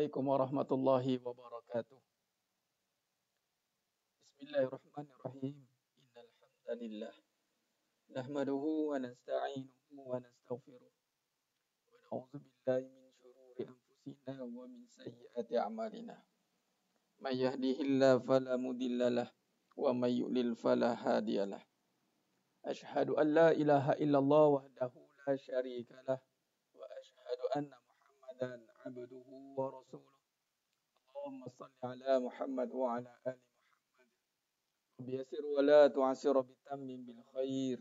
Assalamualaikum warahmatullahi wabarakatuh. Bismillahirrahmanirrahim. Innal hamdalillah nahmaduhu wa nasta'inuhu wa nastaghfiruh wa na'udzu billahi min shururi anfusina wa min sayyiati a'malina. May yahdihillahu fala mudhillalah wa may yudlil fala hadiyalah. Asyhadu an la ilaha illallah wahdahu la syarikalah wa asyhadu anna Muhammadan 'abduhu wa rasuluh. Allahumma shalli ala Muhammad wa ala ali بيسر ولا تعسر بتمم بالخير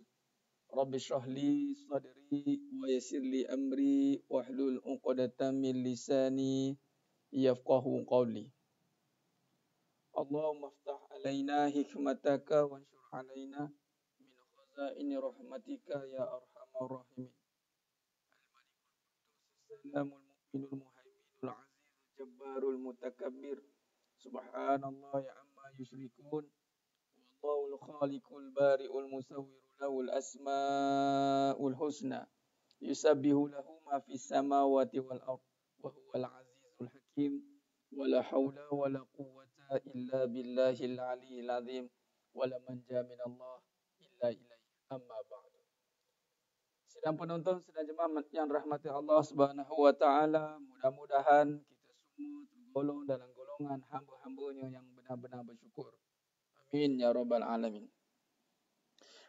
رب اشرح لي صدري ويسر لي أمري واحلل عقدة من لساني يفقه قولي اللهم افتح علينا حكمتك وانشر علينا من خزائن رحمتك يا أرحم الراحمين السلام المؤمن المهيمن العزيز الجبار المتكبر سبحان الله عما يشركون الله الخالق البارئ المصور له الأسماء الحسنى يسبح له ما في السماوات والأرض وهو العزيز الحكيم ولا حول ولا قوة إلا بالله العلي العظيم ولا منجا من الله إلا إليه أما بعد. Sedang penonton, sedang jemaah yang rahmati Allah Subhanahu wa taala, mudah-mudahan kita semua tergolong dalam golongan hamba-hambanya yang benar-benar bersyukur. Amin ya rabbal alamin.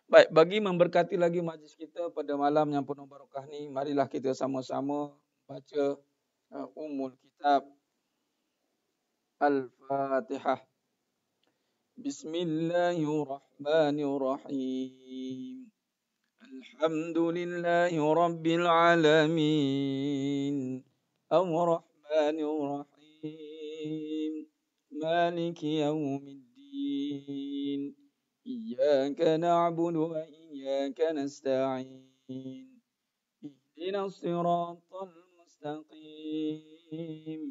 Baik, bagi memberkati lagi majlis kita pada malam yang penuh barakah ni, marilah kita sama-sama baca Ummul Kitab Al-Fatihah. Bismillahirrahmanirrahim. Alhamdulillahi rabbil alamin. Ar-Rahmanir-Rahim. Maliki yaumiddin. إياك نعبد وإياك نستعين اهدنا الصراط المستقيم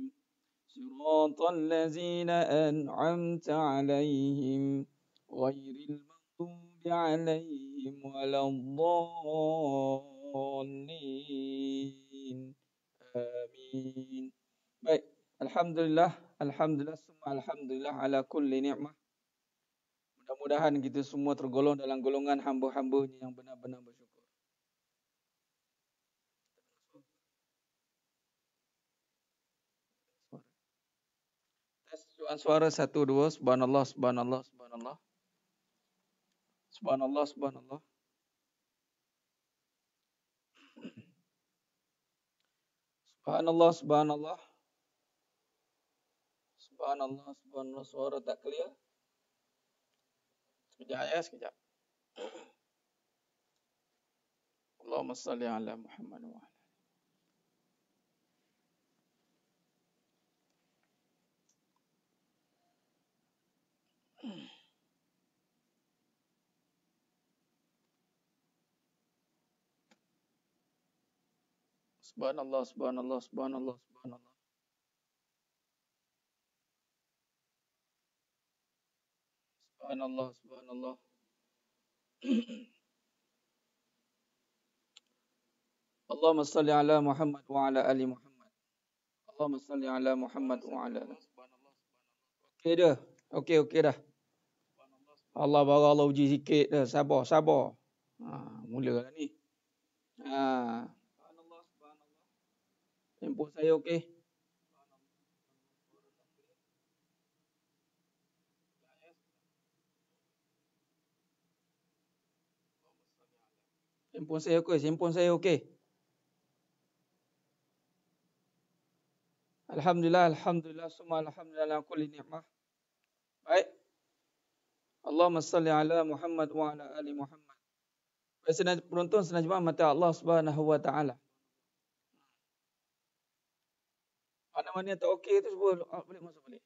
صراط الذين أنعمت عليهم غير المغضوب عليهم ولا الضالين آمين. Baik, Alhamdulillah semua Alhamdulillah ala kulli ni'mah. Mudah-mudahan kita semua tergolong dalam golongan hamba-hambanya yang benar-benar bersyukur. Tes suara 1 2 subhanallah subhanallah subhanallah. Subhanallah subhanallah. Subhanallah subhanallah. Subhanallah subhanallah, suara tak clear. Sekejap ya, sekejap. Allahumma salli ala Muhammad wa ala. Subhanallah subhanallah subhanallah subhanallah. Subhanallah subhanallah. Allahumma salli ala Muhammad wa ala ali Muhammad. Allahumma salli ala Muhammad wa ala ali. Okey dah. Okey dah. Allah baru Allah uji sikit dah. Sabar. Mulalah ni. Handphone saya okey. Handphone saya okey. Alhamdulillah semua alhamdulillah kulli ni'mah. Baik. Allahumma salli ala Muhammad wa ala ali Muhammad. Baik, penonton senang jemaah mata Allah Subhanahu wa taala. Mana-mana tak okey tu boleh masuk balik.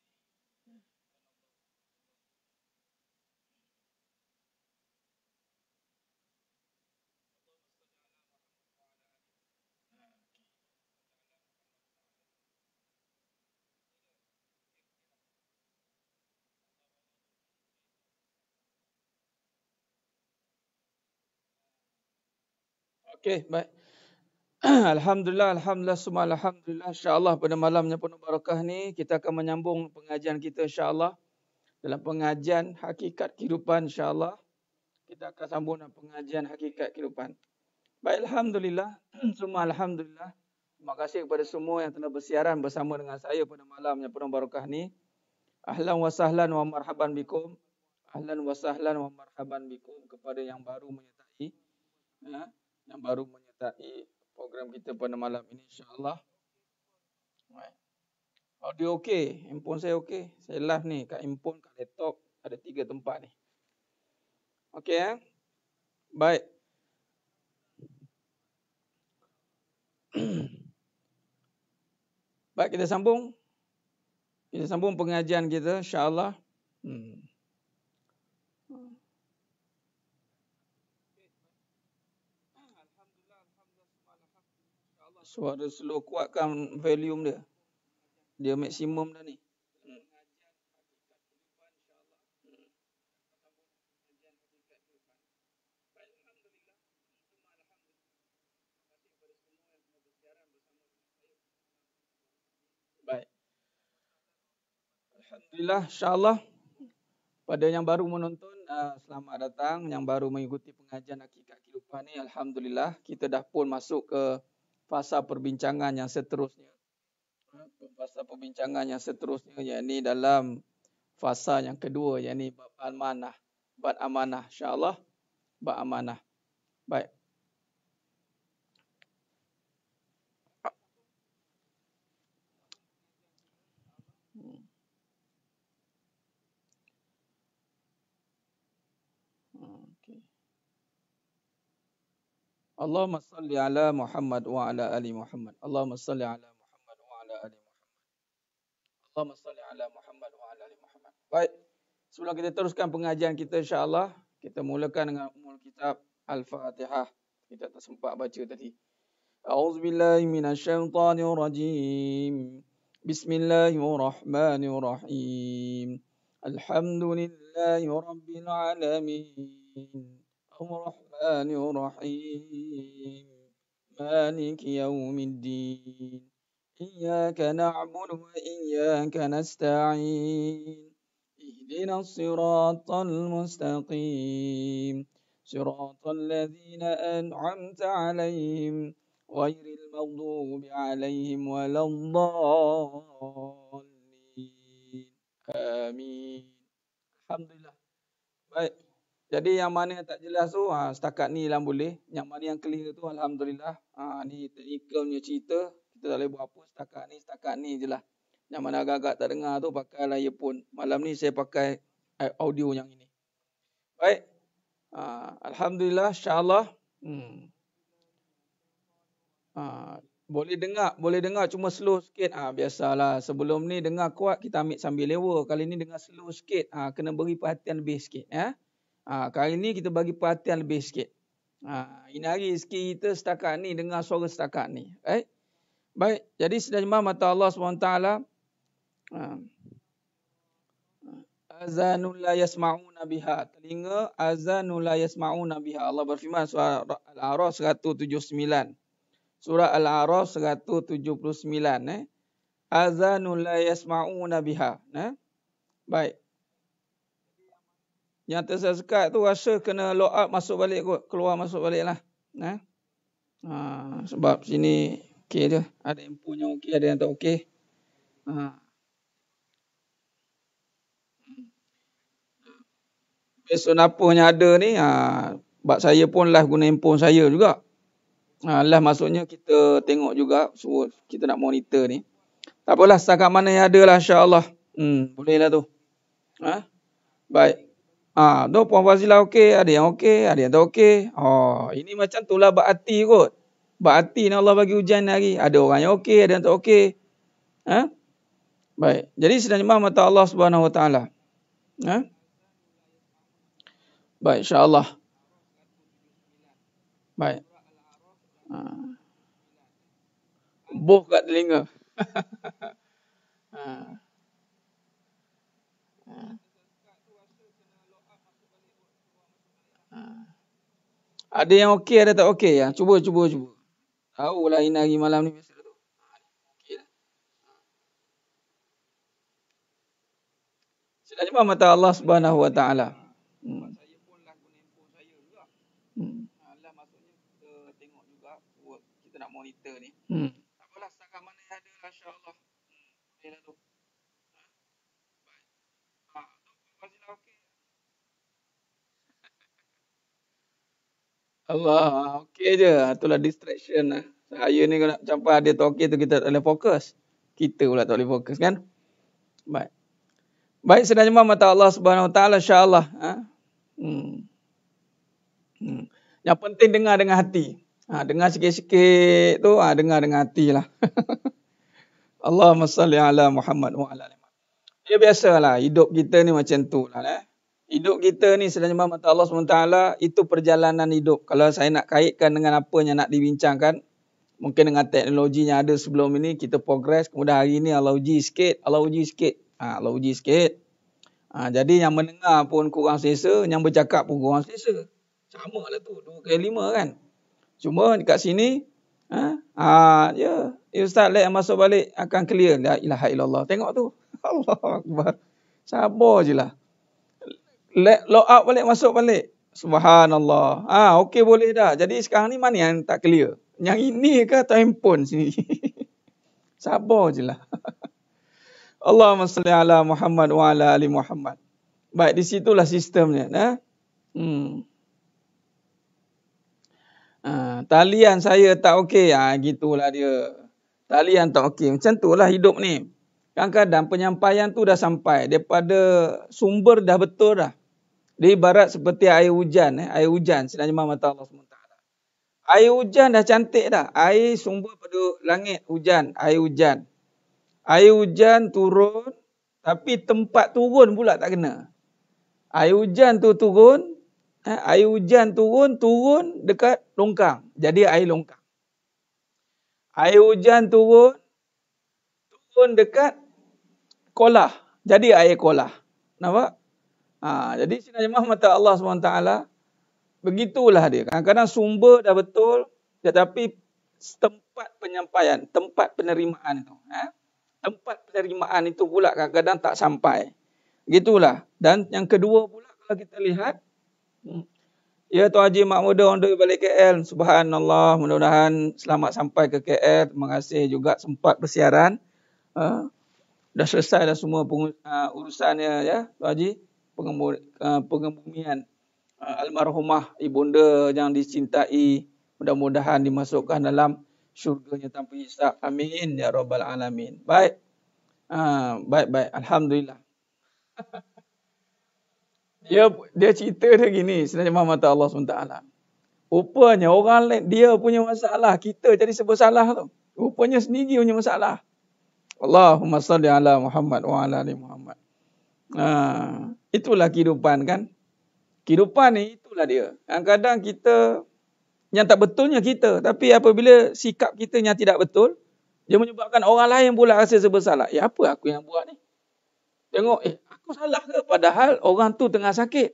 Okey, baik. Alhamdulillah, Alhamdulillah, semua Alhamdulillah. InsyaAllah pada malamnya penuh barakah ni, kita akan menyambung pengajian kita insyaAllah. Dalam pengajian hakikat kehidupan insyaAllah. Kita akan sambung dengan pengajian hakikat kehidupan. Baik, Alhamdulillah. Semua Alhamdulillah. Terima kasih kepada semua yang telah bersiaran bersama dengan saya pada malamnya penuh barakah ni. Ahlan wa sahlan wa marhaban bikum. Ahlan wa sahlan wa marhaban bikum kepada yang baru menyertai. Yang baru menyertai program kita pada malam ini insyaAllah. Audio okey, handphone saya okey. Saya live ni kat handphone, kat laptop, ada 3 tempat ni. Okey Baik. Baik, kita sambung. Kita sambung pengajian kita insyaAllah. Suara slow, kuatkan volume dia. Dia maksimum dah ni. Baik. Alhamdulillah, insyaAllah. Pada yang baru menonton, selamat datang. Yang baru mengikuti pengajian hakikat kehidupan ni, Alhamdulillah. Kita dah pun masuk ke fasa perbincangan yang seterusnya. Fasa perbincangan yang seterusnya, yakni dalam fasa yang kedua, yakni bab amanah. Bab amanah, insyaAllah. Bab amanah. Baik. Allahumma salli ala Muhammad wa ala ali Muhammad. Allahumma salli ala Muhammad wa ala ali Muhammad. Allahumma salli ala Muhammad wa ala ali Muhammad. Baik. Sebelum kita teruskan pengajian kita insya-Allah, kita mulakan dengan umul kitab Al-Fatihah. Kita tak sempat baca tadi. A'udzubillahi minasyaitonir rajim. Bismillahirrahmanirrahim. Alhamdulillahi rabbil alamin. الرحمن الرحيم مالك يوم الدين إياك نعبد وإياك نستعين اهدنا الصراط المستقيم صراط الذين أنعمت عليهم غير المغضوب عليهم ولا الضالين آمين. Alhamdulillah. Baik. Jadi yang mana yang tak jelas tu, setakat ni lah boleh. Yang mana yang clear tu, Alhamdulillah. Ni technical punya cerita. Kita tak boleh buat apa setakat ni je lah. Yang mana agak-agak tak dengar tu, pakailah earphone. Malam ni saya pakai audio yang ini. Baik. Alhamdulillah, insyaAllah. Boleh dengar cuma slow sikit. Biasalah. Sebelum ni dengar kuat, kita ambil sambil lewa. Kali ni dengar slow sikit. Kena beri perhatian lebih sikit. Kali ni kita bagi perhatian lebih sikit. Ini hari rezeki kita setakat ni, dengar suara setakat ni. Baik. Jadi sedang mata Allah SWT. Azanul la yasma'una biha. Telinga azanul la yasma'una biha. Allah berfirman surah Al-A'raf 179. Surah Al-A'raf 179. Azanul la yasma'una biha. Baik. Yang tersesat tu rasa kena log out masuk balik kot. Keluar masuk balik lah. Sebab sini okey je. Ada handphone yang okey, ada yang tak okey. Besok apa yang ada ni, sebab saya pun live guna handphone saya juga. Live maksudnya kita tengok juga. So, kita nak monitor ni. Tak apalah, setakat mana yang ada lah insyaAllah. Boleh lah tu. Baik. Tu Puan Fazilah okey, ada yang tak okey. Ini macam tulah berarti kot. Berarti ni Allah bagi ujian hari. Ada orang yang okey, ada yang tak okey. Baik. Jadi sedang jemaah mata Allah Subhanahu Wa Taala. Baik, insya-Allah. Baik. Boh kat telinga. Ada yang okey, ada tak okey. Cuba. Tahu lah ini hari malam ni biasa tu. Okey lah. Sila jumpa mata Allah Subhanahu Wa Taala. Saya pun lah guna handphone saya juga. Alah maksudnya kita tengok juga kita nak monitor ni. Tak apalah setakat mana yang ada lah insya-Allah. Boleh lah tu. Fazila okey. Allah, okey je. Itulah distraction lah. Saya ni kalau sampai ada tu okey tu kita tak boleh fokus. Kita pula tak boleh fokus kan? Baik. Baik, sedang jemaah mata Allah Subhanahu Wa Taala insya-Allah. Yang penting dengar dengan hati. Dengar sikit-sikit tu, dengar dengan hati lah. Allahumma salli ala Muhammad wa ala ali Muhammad. Ya biasalah hidup kita ni macam tu lah. Hidup kita ni sedang jemaah mata Allah SWT itu perjalanan hidup. Kalau saya nak kaitkan dengan apa yang nak dibincangkan, mungkin dengan teknologi yang ada sebelum ini kita progress. Kemudian hari ini Allah uji sikit. Allah uji sikit. Jadi yang mendengar pun kurang selesa, yang bercakap pun kurang selesa. Sama lah tu, 2x5 kan. Cuma dekat sini, Ustaz let masuk balik akan clear. La ilaha illallah. Tengok tu. Allah Akbar. Sabar je lah. Let log out balik, masuk balik. Subhanallah. Okey boleh dah. Jadi sekarang ni mana yang tak clear? Yang ini ke atau handphone sini? Sabar je lah. Allahumma salli ala Muhammad wa ala ali Muhammad. Baik, di situlah sistemnya. Talian saya tak okey. Gitulah dia. Talian tak okey. Macam itulah hidup ni. Kadang-kadang penyampaian tu dah sampai. Daripada sumber dah betul dah. Dia ibarat seperti air hujan. Air hujan. Sedang jemaah mata Allah SWT. Air hujan dah cantik dah. Air sumber pada langit hujan. Air hujan. Air hujan turun. Tapi tempat turun pula tak kena. Air hujan tu turun. Air hujan turun dekat longkang. Jadi air longkang. Air hujan turun dekat kolah. Jadi air kolah. Nampak? Jadi sedang jemaah mata Allah SWT, begitulah dia. Kadang-kadang sumber dah betul, tetapi tempat penyampaian, tempat penerimaan itu. Tempat penerimaan itu pula kadang-kadang tak sampai. Begitulah. Dan yang kedua pula kalau kita lihat, ya Tuan Haji Mak Muda on the way balik KL. Subhanallah, mudah-mudahan selamat sampai ke KL. Terima kasih juga sempat bersiaran. Dah selesai dah semua urusannya ya Tuan Haji. Pengebumian almarhumah ibunda yang dicintai. Mudah-mudahan dimasukkan dalam syurganya tanpa hisab. Amin ya rabbal alamin. Baik. Baik. Alhamdulillah. Dia cerita dia gini, sedang jemaah mata Allah SWT. Rupanya orang lain dia punya masalah, kita jadi serba salah tu. Rupanya sendiri punya masalah. Allahumma salli ala Muhammad wa ala ali Muhammad. Itulah kehidupan kan. Kehidupan ni itulah dia. Kadang-kadang kita yang tak betulnya kita, tapi apabila sikap kita yang tidak betul, dia menyebabkan orang lain pula rasa serba salah. Apa aku yang buat ni? Tengok, aku salah ke? Padahal orang tu tengah sakit.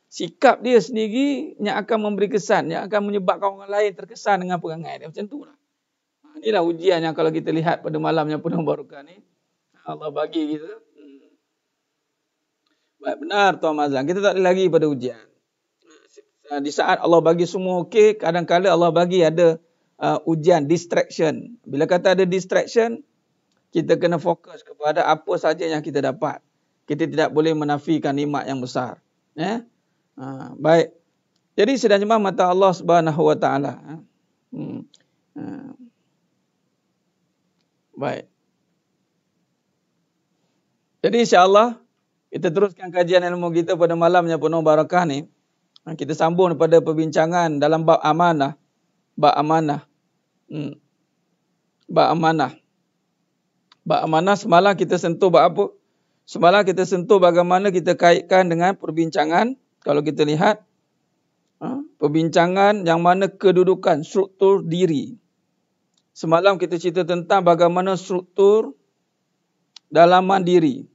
Sikap dia sendiri yang akan memberi kesan, yang akan menyebabkan orang lain terkesan dengan perangai dia. Macam itulah. Inilah ujian yang kalau kita lihat pada malam yang penuh barakah ni, Allah bagi kita. Baik, benar Tuan Mazlan. Kita tak ada lagi pada ujian. Di saat Allah bagi semua okey, kadang-kadang Allah bagi ada ujian, distraction. Bila kata ada distraction, kita kena fokus kepada apa saja yang kita dapat. Kita tidak boleh menafikan nikmat yang besar. Baik. Jadi sedang jemaah mata Allah Subhanahu Wa Taala. Baik. Jadi insya-Allah kita teruskan kajian ilmu kita pada malam yang penuh barakah ni. Kita sambung pada perbincangan dalam bab amanah. Bab amanah. Bab amanah. Bab amanah semalam kita sentuh bab apa? Semalam kita sentuh bagaimana kita kaitkan dengan perbincangan. Kalau kita lihat, perbincangan yang mana kedudukan, struktur diri. Semalam kita cerita tentang bagaimana struktur dalaman diri.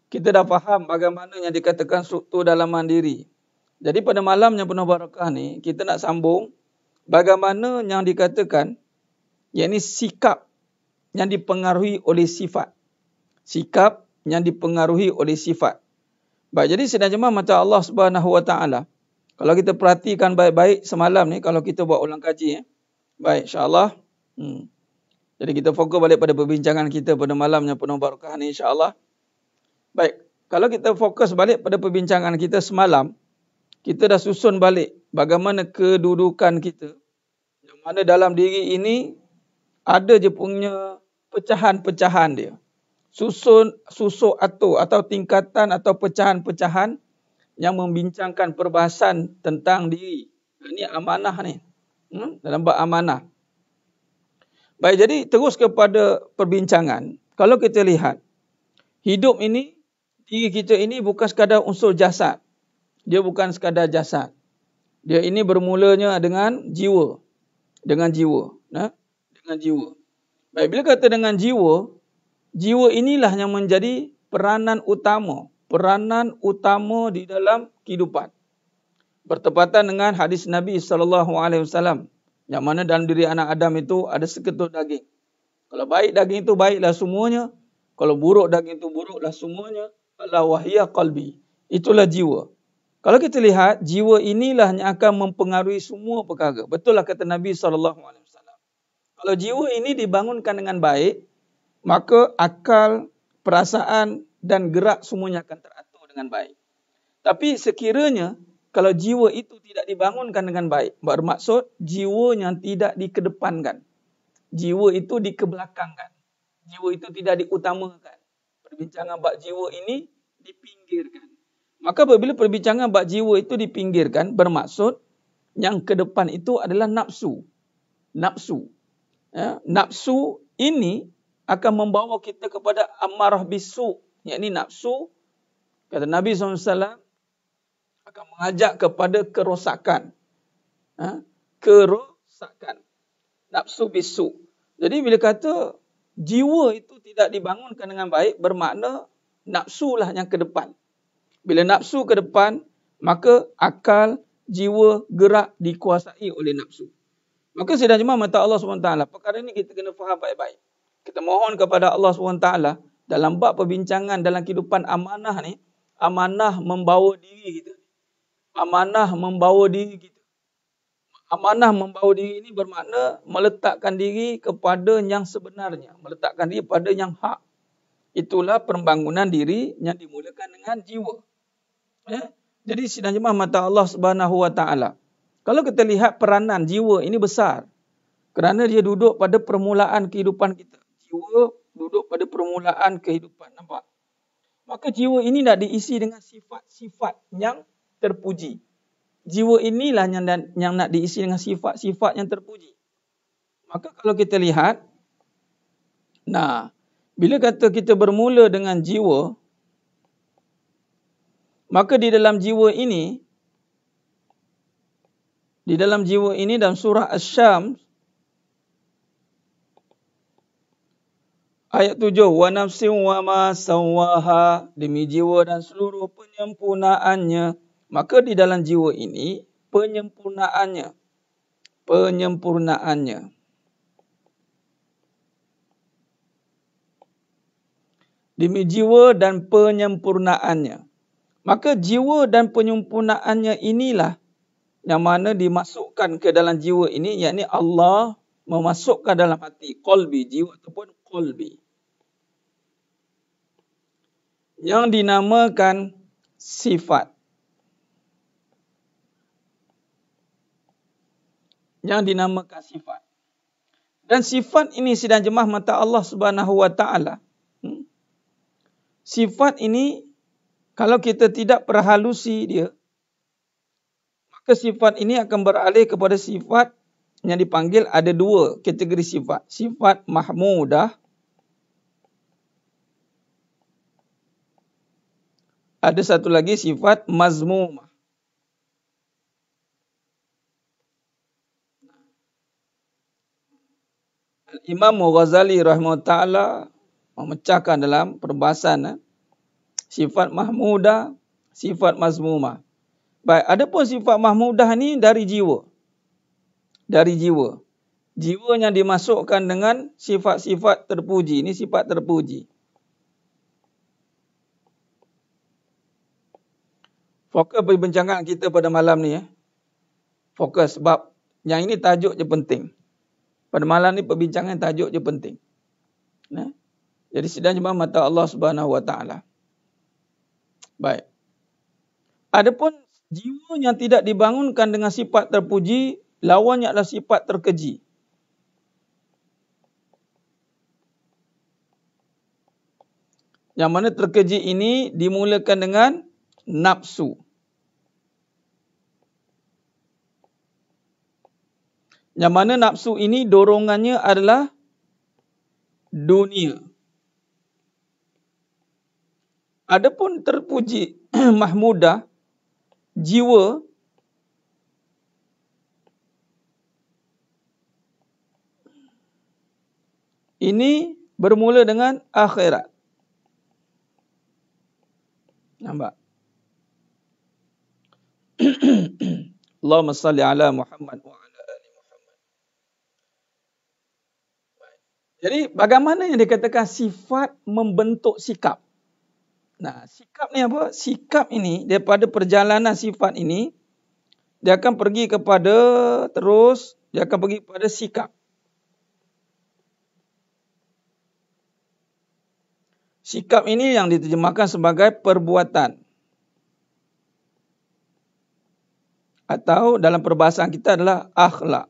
Kita dah faham bagaimana yang dikatakan struktur dalaman diri. Jadi pada malam yang penuh barakah ni, kita nak sambung bagaimana yang dikatakan yakni sikap yang dipengaruhi oleh sifat. Sikap yang dipengaruhi oleh sifat. Baik, jadi sidang jemaah mata Allah Subhanahu Wa Taala. Kalau kita perhatikan baik-baik semalam ni, kalau kita buat ulang kaji, baik, insya-Allah. Jadi kita fokus balik pada perbincangan kita pada malam yang penuh barakah ni, insya-Allah. Baik, kalau kita fokus balik pada perbincangan kita semalam, kita dah susun balik bagaimana kedudukan kita. Yang mana dalam diri ini ada je punya pecahan-pecahan dia. Susuk atur atau tingkatan atau pecahan-pecahan yang membincangkan perbahasan tentang diri. Ini amanah ni. Dalam bab amanah. Baik, jadi terus kepada perbincangan. Kalau kita lihat, hidup ini, diri kita ini bukan sekadar unsur jasad. Dia bukan sekadar jasad. Dia ini bermulanya dengan jiwa. Dengan jiwa. Dengan jiwa. Baik, bila kata dengan jiwa, jiwa inilah yang menjadi peranan utama. Peranan utama di dalam kehidupan. Bertepatan dengan hadis Nabi SAW. Yang mana dalam diri anak Adam itu ada seketut daging. Kalau baik daging itu baiklah semuanya. Kalau buruk daging itu buruklah semuanya. Ala wahiyya qalbi. Itulah jiwa. Kalau kita lihat, jiwa inilah yang akan mempengaruhi semua perkara. Betul lah kata Nabi SAW. Kalau jiwa ini dibangunkan dengan baik, maka akal, perasaan dan gerak semuanya akan teratur dengan baik. Tapi sekiranya kalau jiwa itu tidak dibangunkan dengan baik, bermaksud jiwa yang tidak dikedepankan. Jiwa itu dikebelakangkan. Jiwa itu tidak diutamakan. Perbincangan bab jiwa ini dipinggirkan. Maka apabila perbincangan bab jiwa itu dipinggirkan, bermaksud yang ke depan itu adalah nafsu. Nafsu. Ya, nafsu ini akan membawa kita kepada amarah bisu. Yakni nafsu, kata Nabi SAW, akan mengajak kepada kerosakan. Kerosakan. Nafsu bisu. Jadi bila kata jiwa itu tidak dibangunkan dengan baik, bermakna nafsulah yang ke depan. Bila nafsu ke depan, maka akal, jiwa, gerak dikuasai oleh nafsu. Maka sidang jemaah mata Allah SWT, perkara ini kita kena faham baik-baik. Kita mohon kepada Allah SWT, dalam bab perbincangan dalam kehidupan amanah ni, amanah membawa diri kita. Amanah membawa diri kita. Amanah membawa diri ini bermakna meletakkan diri kepada yang sebenarnya. Meletakkan diri pada yang hak. Itulah pembangunan diri yang dimulakan dengan jiwa. Ya? Jadi sidang jemaah mata Allah Subhanahu Wa Taala. Kalau kita lihat peranan jiwa ini besar. Kerana dia duduk pada permulaan kehidupan kita. Jiwa duduk pada permulaan kehidupan. Nampak? Maka jiwa ini nak diisi dengan sifat-sifat yang terpuji. Jiwa inilah yang nak diisi dengan sifat-sifat yang terpuji. Maka kalau kita lihat, bila kata kita bermula dengan jiwa, maka di dalam jiwa ini dalam surah Asy-Syams ayat 7, wa nafsin wa ma sawwaha, demi jiwa dan seluruh penyempurnaannya. Maka di dalam jiwa ini penyempurnaannya. Demi jiwa dan penyempurnaannya. Maka jiwa dan penyempurnaannya inilah yang mana dimasukkan ke dalam jiwa ini, yakni Allah memasukkan dalam hati, qalbi, jiwa ataupun qalbi, yang dinamakan sifat. Dan sifat ini sidang jemaah mata Allah Subhanahu Wa Taala. Sifat ini kalau kita tidak perhalusi dia, maka sifat ini akan beralih kepada sifat yang dipanggil, ada dua kategori sifat. Sifat mahmudah, ada satu lagi sifat mazmumah. Imam Ghazali rahimahullah ta'ala memecahkan dalam perbahasan sifat mahmudah, sifat mazmumah. Baik, adapun sifat mahmudah ni dari jiwa. Jiwa yang dimasukkan dengan sifat-sifat terpuji. Ini sifat terpuji. Fokus perbincangan kita pada malam ni. Fokus sebab yang ini tajuk je penting. Pada malam ni perbincangan tajuk je penting. Jadi sidang jemaah mata Allah Subhanahu Wa Taala. Baik. Adapun jiwa yang tidak dibangunkan dengan sifat terpuji, lawannya adalah sifat terkeji. Yang mana terkeji ini dimulakan dengan nafsu. Yang mana nafsu ini dorongannya adalah dunia. Adapun terpuji mahmudah, jiwa ini bermula dengan akhirat. Nampak? Allahumma salli ala Muhammad wa ala ali Muhammad. Jadi bagaimana yang dikatakan sifat membentuk sikap? Nah, sikap ni apa? Sikap ini daripada perjalanan sifat ini dia akan pergi kepada dia akan pergi kepada sikap. Sikap ini yang diterjemahkan sebagai perbuatan. Atau dalam perbahasan kita adalah akhlak.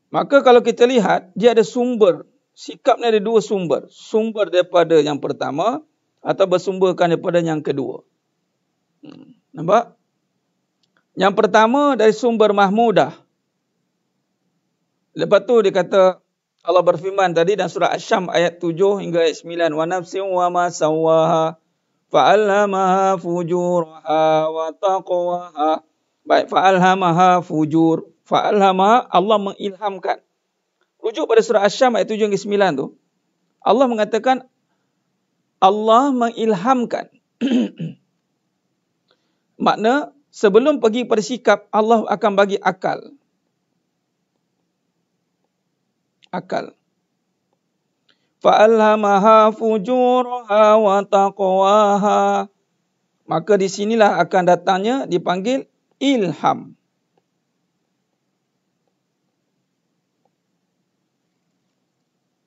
Maka kalau kita lihat, dia ada sumber. Sikap ni ada dua sumber. Sumber daripada yang pertama atau bersumberkan daripada yang kedua. Nampak? Yang pertama dari sumber mahmudah. Lepas tu dia kata, Allah berfirman tadi dalam surah Asy-Syams ayat 7 hingga ayat 9. Wa nafsin wa ma sawwaha fa'alhamaha fujuraha wa taqwaha. Baik, fa'alhamaha fujur. Fa'alhamaha, Allah mengilhamkan. Rujuk pada surah Asy-Syams ayat 7 hingga 9 tu. Allah mengatakan Allah mengilhamkan. Makna sebelum pergi pada sikap, Allah akan bagi akal. Akal. Fa'alhamaha fujuraha wa taqwaha. Maka di sinilah akan datangnya dipanggil ilham.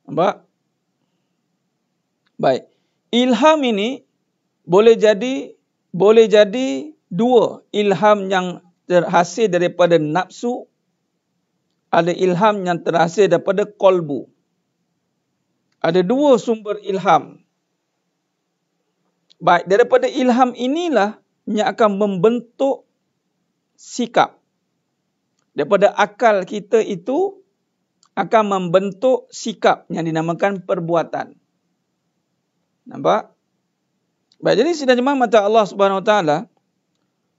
Nampak? Baik. Ilham ini boleh jadi dua. Ilham yang terhasil daripada nafsu. Ada ilham yang terhasil daripada qalbu. Ada dua sumber ilham. Baik, daripada ilham inilah yang akan membentuk sikap. Daripada akal kita itu akan membentuk sikap yang dinamakan perbuatan. Nampak? Baik, jadi sidang jemaah mata Allah Subhanahu Wa Taala,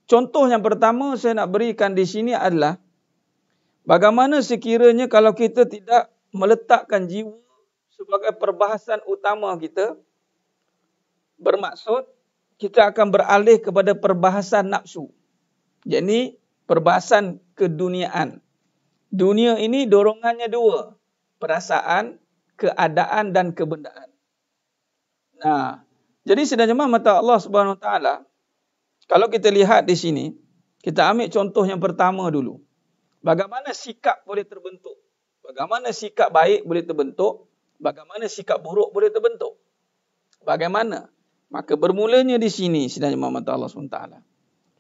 contoh yang pertama saya nak berikan di sini adalah bagaimana sekiranya kalau kita tidak meletakkan jiwa sebagai perbahasan utama kita, bermaksud kita akan beralih kepada perbahasan nafsu. Jadi perbahasan keduniaan. Dunia ini dorongannya dua. Perasaan, keadaan dan kebendaan. Nah, jadi sidang jemaah mata Allah Subhanahu Wa Taala, kalau kita lihat di sini, kita ambil contoh yang pertama dulu. Bagaimana sikap boleh terbentuk? Bagaimana sikap baik boleh terbentuk? Bagaimana sikap buruk boleh terbentuk? Bagaimana? Maka bermulanya di sini sidang jemaah mata Allah Subhanahu Wa Taala.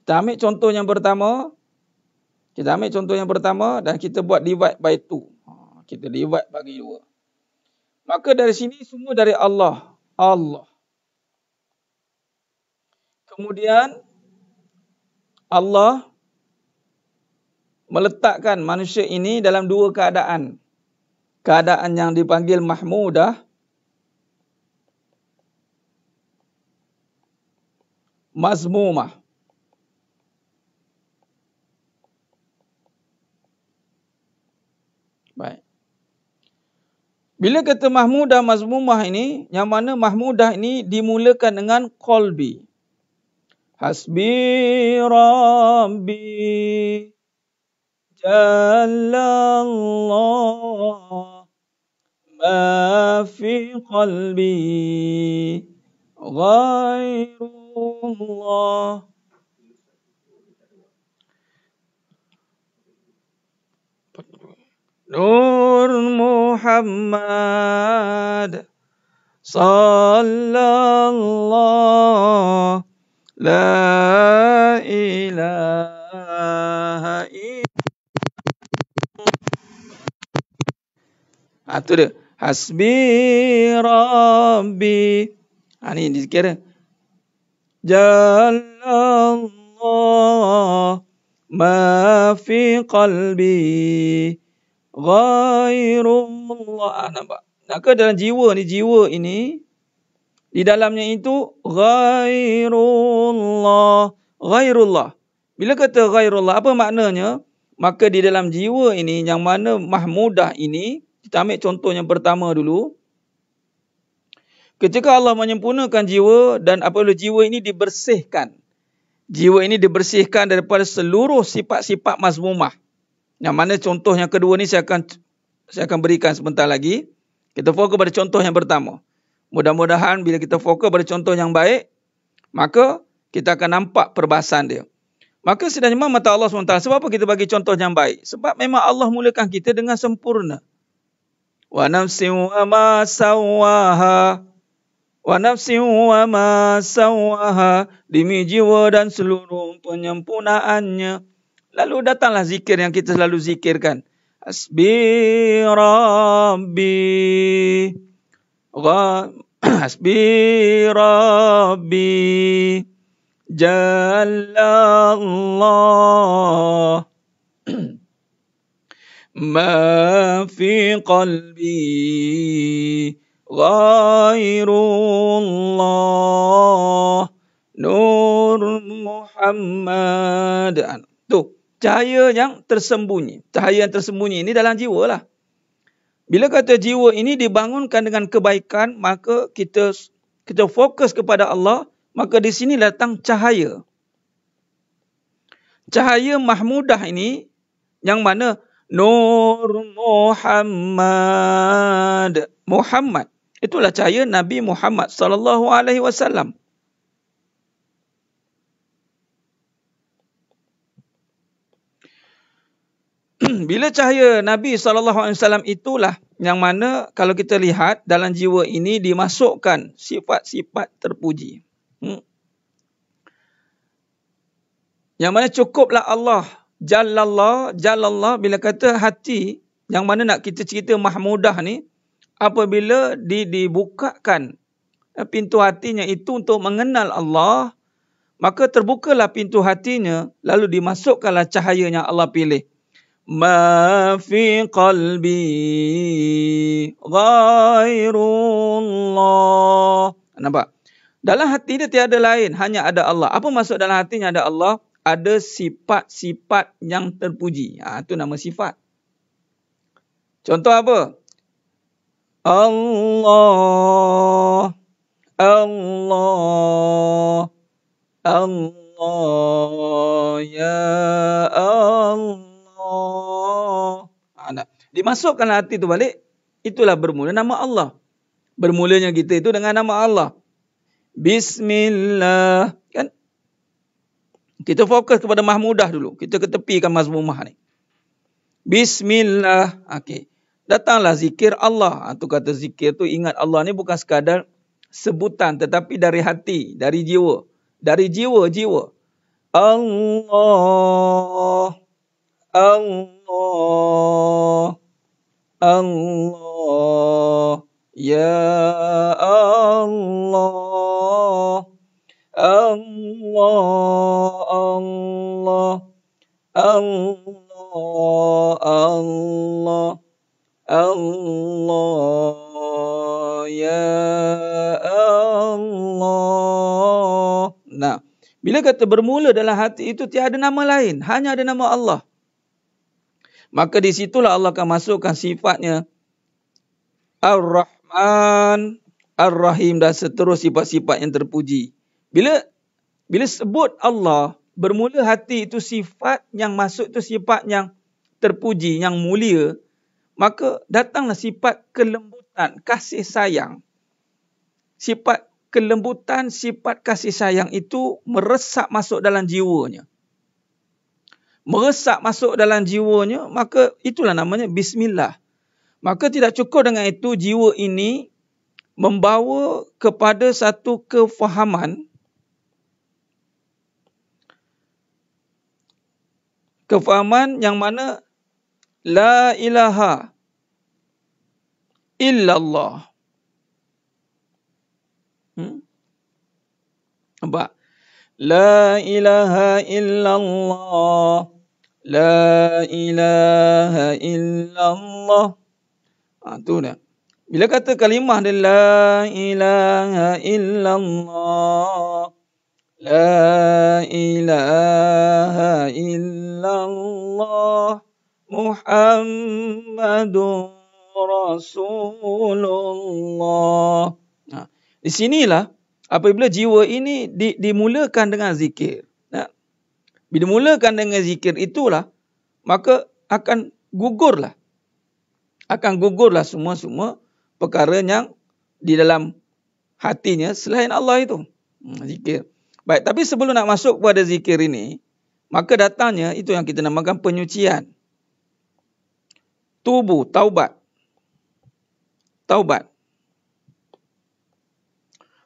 Kita ambil contoh yang pertama. Dan kita buat divide by 2. Kita divide bagi 2. Maka dari sini semua dari Allah. Kemudian Allah meletakkan manusia ini dalam dua keadaan. Keadaan yang dipanggil mahmudah, mazmumah. Baik. Bila kata mahmudah, mazmumah ini, yang mana mahmudah ini dimulakan dengan qalbi. Hasbi Rabbi Jallallah ma fi qalbi ghairullah. Nur Muhammad sallallahu la ilaha illallah. Tu dia. Hasbi Rabbi. Ni dikira. Jallallah ma fi qalbi ghairullah. Nampak? Maka dalam jiwa ini di dalamnya itu ghairullah. Bila kata ghairullah, apa maknanya? Maka di dalam jiwa ini yang mana mahmudah ini, kita ambil contoh yang pertama dulu. Ketika Allah menyempurnakan jiwa dan apabila jiwa ini dibersihkan. Jiwa ini dibersihkan daripada seluruh sifat-sifat mazmumah. Yang mana contoh yang kedua ni saya akan berikan sebentar lagi. Kita fokus pada contoh yang pertama. Mudah-mudahan bila kita fokus pada contoh yang baik, maka kita akan nampak perbahasan dia. Maka sedangnya mata Allah SWT. Sebab apa kita bagi contoh yang baik? Sebab memang Allah mulakan kita dengan sempurna. Wa nafsin wa ma sawwaha. Wa nafsin wa ma sawwaha. Demi jiwa dan seluruh penyempurnaannya. Lalu datanglah zikir yang kita selalu zikirkan. Hasbi Rabbi. Hasbi Rabbi. Jallallah. Ma fi qalbi ghairullah. Nur Muhammad. Tu, cahaya yang tersembunyi. Cahaya yang tersembunyi ini dalam jiwa lah. Bila kata jiwa ini dibangunkan dengan kebaikan, maka kita fokus kepada Allah, maka di sini datang cahaya. Cahaya mahmudah ini, yang mana Nur Muhammad. Muhammad. Itulah cahaya Nabi Muhammad sallallahu alaihi wasallam. Bila cahaya Nabi sallallahu alaihi wasallam itulah yang mana kalau kita lihat dalam jiwa ini dimasukkan sifat-sifat terpuji. Yang mana cukuplah Allah Jallallah bila kata hati yang mana nak kita cerita mahmudah ni, apabila dibukakan pintu hatinya itu untuk mengenal Allah, maka terbukalah pintu hatinya, lalu dimasukkanlah cahaya yang Allah pilih. Ma fi qalbi ghairullah. Nampak? Dalam hati dia tiada lain, hanya ada Allah. Apa maksud dalam hatinya ada Allah? Ada sifat-sifat yang terpuji. Itu nama sifat. Contoh apa? Allah. Allah. Allah. Ya Allah. Dimasukkan hati itu balik. Itulah bermula nama Allah. Bermulanya kita itu dengan nama Allah. Bismillah. Kan? Kita fokus kepada mahmudah dulu. Kita ketepikan mazmumah ni. Bismillah. Okey. Datanglah zikir Allah. Itu kata zikir tu, ingat Allah ni bukan sekadar sebutan, tetapi dari hati, dari jiwa. Dari jiwa. Allah. Allah. Allah. Ya Allah. Allah. Allah. Allah. Allah. Allah. Ya Allah. Nah, bila kata bermula dalam hati itu tiada nama lain, hanya ada nama Allah. Maka di situlah Allah akan masukkan sifatnya Ar-Rahman, Ar-Rahim dan seterusnya sifat-sifat yang terpuji. Bila sebut Allah, bermula hati itu sifat yang masuk itu sifat yang terpuji, yang mulia, maka datanglah sifat kelembutan, kasih sayang. Sifat kelembutan, sifat kasih sayang itu meresap masuk dalam jiwanya. Meresap masuk dalam jiwanya, maka itulah namanya bismillah. Maka tidak cukup dengan itu, jiwa ini membawa kepada satu kefahaman, yang mana la ilaha illallah. Nampak? La ilaha illallah. La ilaha illallah. Tu dah. Bila kata kalimah dia la ilaha illallah. La ilaha illallah. Muhammadur Rasulullah. Di sinilah apabila jiwa ini dimulakan dengan zikir. Bila dimulakan dengan zikir itulah, maka akan gugurlah semua perkara yang di dalam hatinya selain Allah itu. Zikir. Baik, tapi sebelum nak masuk kepada zikir ini, maka datangnya itu yang kita namakan penyucian. Tubu, taubat.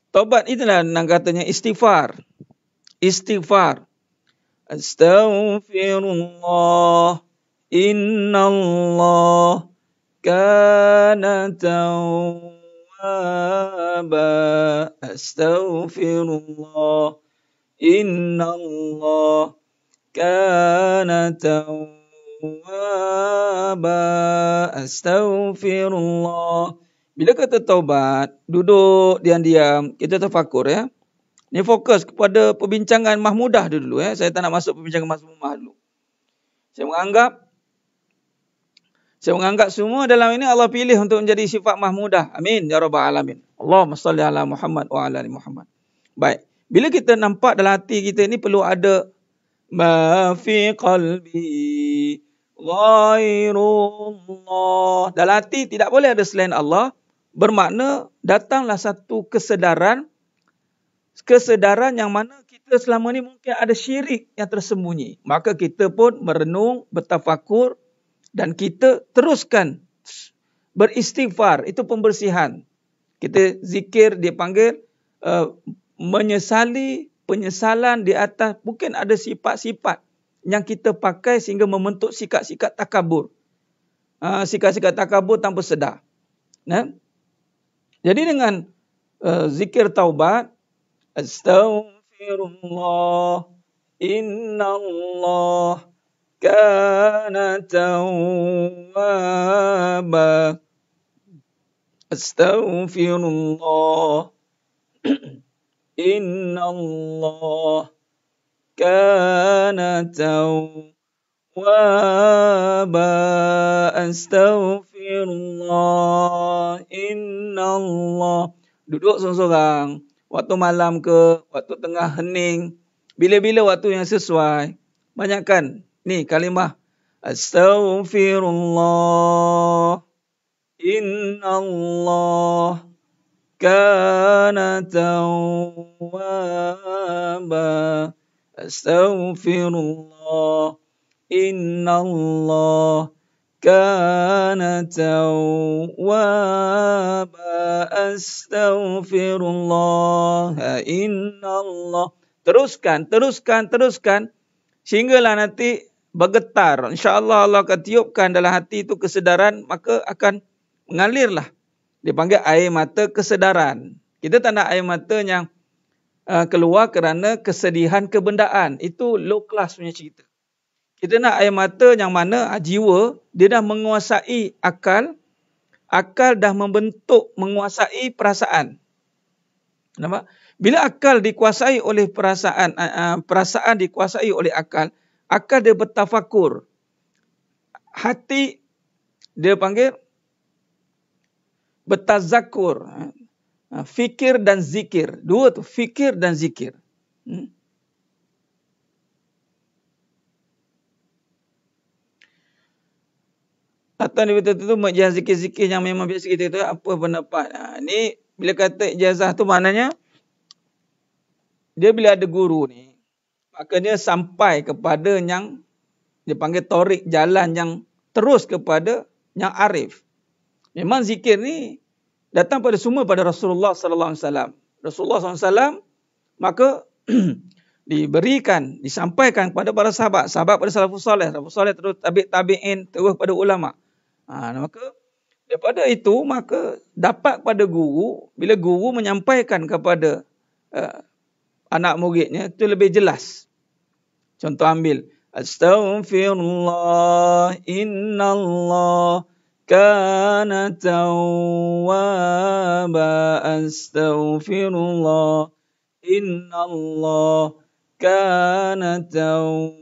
Taubat itulah yang katanya istighfar. Astaghfirullah, innallah kana tawwaba. Astaghfirullah, innallah kana tawwaba. Astaghfirullah. Bila kata taubat, duduk diam-diam, kita terfakur ya. Ni fokus kepada perbincangan Mahmudah dulu ya. Saya tak nak masuk perbincangan Mahmudah dulu. Saya menganggap semua dalam ini Allah pilih untuk menjadi sifat Mahmudah. Amin ya rabbal alamin. Allahumma salli ala Muhammad wa ala ali Muhammad. Baik. Bila kita nampak dalam hati kita ini perlu ada ma fi qalbi ghairullah. Dalam hati tidak boleh ada selain Allah. Bermakna datanglah satu kesedaran yang mana kita selama ni mungkin ada syirik yang tersembunyi. Maka kita pun merenung, bertafakur dan kita teruskan beristighfar. Itu pembersihan. Kita zikir, dia panggil penyesalan di atas mungkin ada sifat-sifat yang kita pakai sehingga membentuk sikap-sikap takabur. Sikap-sikap takabur tanpa sedar. Jadi dengan zikir taubat, astaghfirullah, innallah kana tawwaba. Astaghfirullah, innallah kana tawwaba. Astaghfirullah, innallah. Duduk seorang-seorang. Waktu malam ke, waktu tengah hening. Bila-bila waktu yang sesuai. Banyakkan ni kalimah. Astaghfirullah, innallah kana tawwaba. Astaghfirullah, innallah kana tawwaba. Astaghfirullah, innallah. Teruskan. Sehinggalah nanti bergetar. InsyaAllah Allah akan tiupkan dalam hati itu kesedaran. Maka akan mengalirlah. Dia panggil air mata kesedaran. Kita tak nak air mata yang keluar kerana kesedihan kebendaan. Itu low class punya cerita. Kita nak air mata yang mana jiwa, dia dah menguasai akal. Akal dah membentuk, menguasai perasaan. Nampak? Bila akal dikuasai oleh perasaan, perasaan dikuasai oleh akal dia bertafakur. Hati dia panggil bertazakur. Fikir dan zikir. Dua tu, fikir dan zikir. Atau ni betul-betul ijazah zikir-zikir yang memang biasa kita tu, apa pendapat? Ni bila kata ijazah tu maknanya, dia bila ada guru ni, maka dia sampai kepada yang dia panggil torik, jalan yang terus kepada yang arif. Memang zikir ni datang pada semua pada Rasulullah sallallahu alaihi wasallam. Rasulullah sallallahu alaihi wasallam maka diberikan, disampaikan kepada para sahabat pada salafus soleh terus tabi'in, terus pada ulama. Maka daripada itu maka dapat pada guru, bila guru menyampaikan kepada anak muridnya itu lebih jelas. Contoh ambil astaghfirullah innallah kana tawwaba, astaghfirullah innallah kana tawwaba.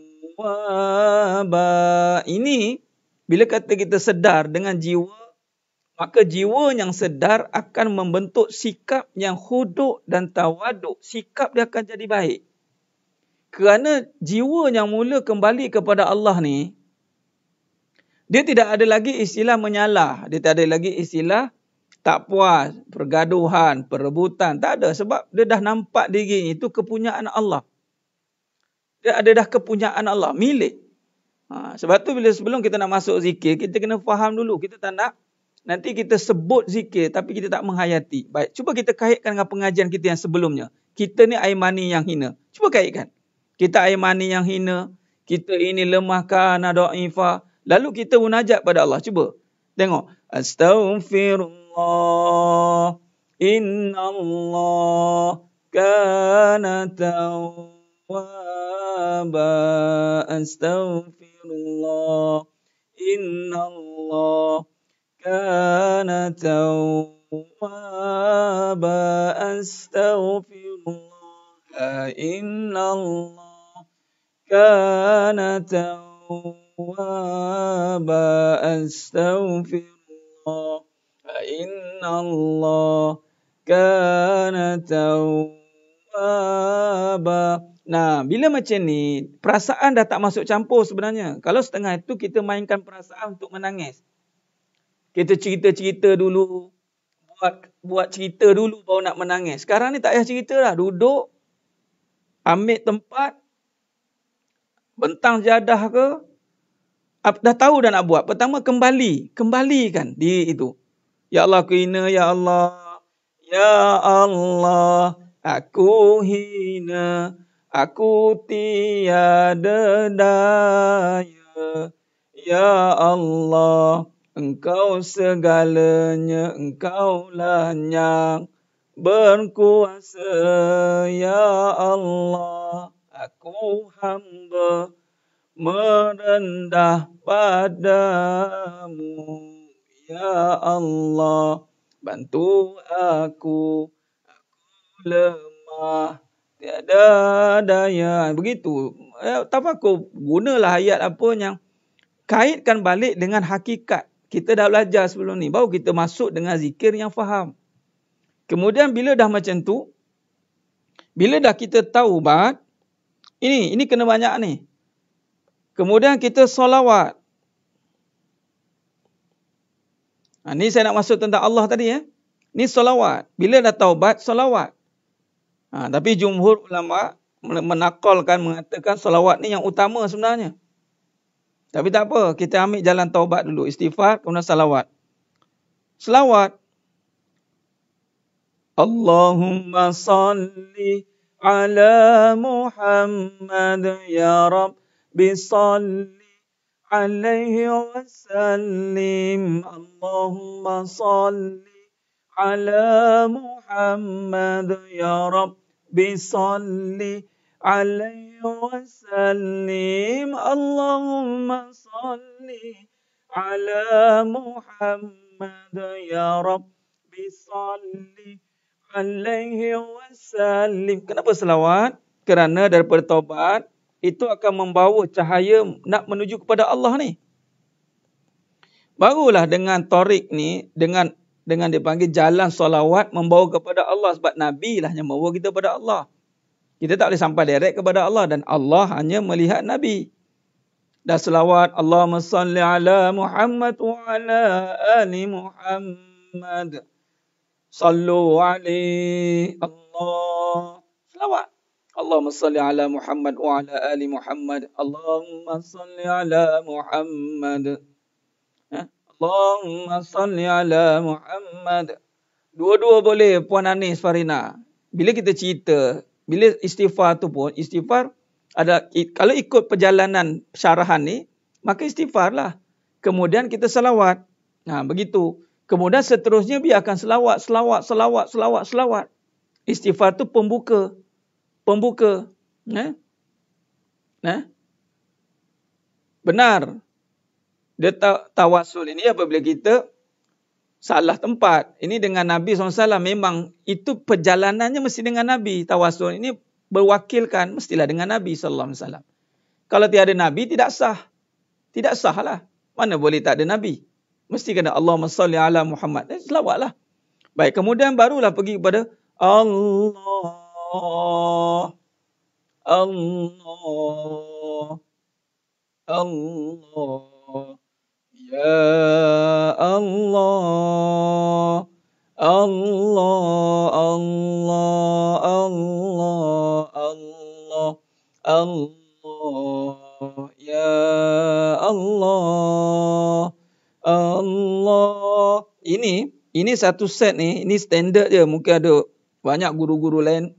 Ini bila kata kita sedar dengan jiwa, maka jiwa yang sedar akan membentuk sikap yang khuduk dan tawaduk. Sikap dia akan jadi baik. Kerana jiwa yang mula kembali kepada Allah ni, dia tidak ada lagi istilah menyalah. Dia tak ada lagi istilah tak puas, pergaduhan, perebutan. Tak ada, sebab dia dah nampak diri itu kepunyaan Allah. Dia ada dah kepunyaan Allah, milik. Sebab tu bila sebelum kita nak masuk zikir, kita kena faham dulu. Kita tak nak nanti kita sebut zikir tapi kita tak menghayati. Baik, cuba kita kaitkan dengan pengajian kita yang sebelumnya. Kita ni air mani yang hina. Cuba kaitkan. Kita air mani yang hina, kita ini lemah kana dhaifah. Lalu kita munajat pada Allah. Cuba tengok. Astaghfirullah innallah kana tawwaba, astaghfirullah innallah kana tawwaba, astaghfirullah innallah kana tawwaba, astaghfirullah innallah kana tawwaba. Nah, bila macam ni, perasaan dah tak masuk campur sebenarnya. Kalau setengah itu kita mainkan perasaan untuk menangis. Kita cerita-cerita dulu, buat cerita dulu baru nak menangis. Sekarang ni tak payah cerita dah. Duduk, ambil tempat, bentang jadah ke, dah tahu dah nak buat. Pertama kembalikan diri itu. Ya Allah aku hina, ya Allah, aku hina, aku tiada daya. Ya Allah, Engkau segalanya, Engkaulah yang berkuasa. Ya Allah, aku hamba merendah padamu. Ya Allah, bantu aku lemah, tiada daya. Begitu. Tafakur, gunalah ayat apa yang kaitkan balik dengan hakikat. Kita dah belajar sebelum ni. Baru kita masuk dengan zikir yang faham. Kemudian bila dah macam tu, bila dah kita taubat, ini kena banyak ni. Kemudian kita solawat. Ni saya nak masuk tentang Allah tadi ya. Ni solawat. Bila dah taubat, solawat. Tapi jumhur ulama menakalkan, mengatakan solawat ni yang utama sebenarnya. Tapi tak apa, kita ambil jalan taubat dulu. Istighfar, kemudian salawat. Selawat. Allahumma salli ala Muhammad ya Rabbi salli alaihi wa sallim. Allahumma salli ala Muhammad ya Rabbi salli alaihi wa sallim. Allahumma salli ala Muhammad ya Rabbi salli alaihi wa sallim. Kenapa selawat? Kerana daripada taubat itu akan membawa cahaya nak menuju kepada Allah ni. Barulah dengan tarik ni, dengan dipanggil jalan solawat membawa kepada Allah. Sebab Nabi lah yang membawa kita kepada Allah. Kita tak boleh sampai direct kepada Allah dan Allah hanya melihat Nabi. dah selawat Allahumma salli ala Muhammad wa ala ali Muhammad. Sallu alaihi Allah. Selawat. Allahumma salli ala Muhammad wa ala ali Muhammad. Allahumma salli ala Muhammad. Allahumma salli ala Muhammad. Dua-dua boleh Puan Anis Farina. Bila kita cerita, bila istighfar tu pun, istighfar ada, kalau ikut perjalanan syarahan ni, maka istighfar lah. Kemudian kita selawat. Begitu. Kemudian seterusnya biarkan selawat. Istighfar tu pembuka. Benar. Dia tawasul ini apabila kita salah tempat. Ini dengan Nabi SAW memang itu perjalanannya mesti dengan Nabi. Tawasul ini berwakilkan mestilah dengan Nabi SAW. Kalau tiada Nabi tidak sah. Tidak sah lah. Mana boleh tak ada Nabi. Mesti kena Allahumma salli ala Muhammad. Selawatlah. Baik, kemudian barulah pergi kepada Allah. Allah. Allah. Ya Allah. Allah. Allah. Allah. Allah. Allah. Ya Allah. Allah. Ini satu set ni, ini standard je. Mungkin ada banyak guru-guru lain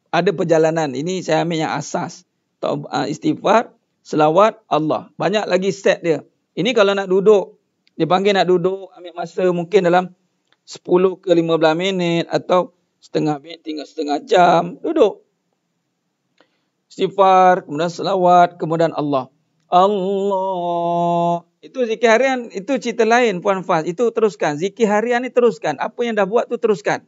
ada perjalanan. Ini saya ambil yang asas. Istighfar, selawat, Allah. Banyak lagi set dia. Ini kalau nak duduk, dia panggil nak duduk, ambil masa mungkin dalam 10 ke 15 minit atau setengah minit, tinggal setengah jam. Duduk. Istighfar, kemudian selawat, kemudian Allah. Allah. Itu zikir harian, itu cerita lain Puan Faz. Itu teruskan. Zikir harian ni teruskan. Apa yang dah buat tu teruskan.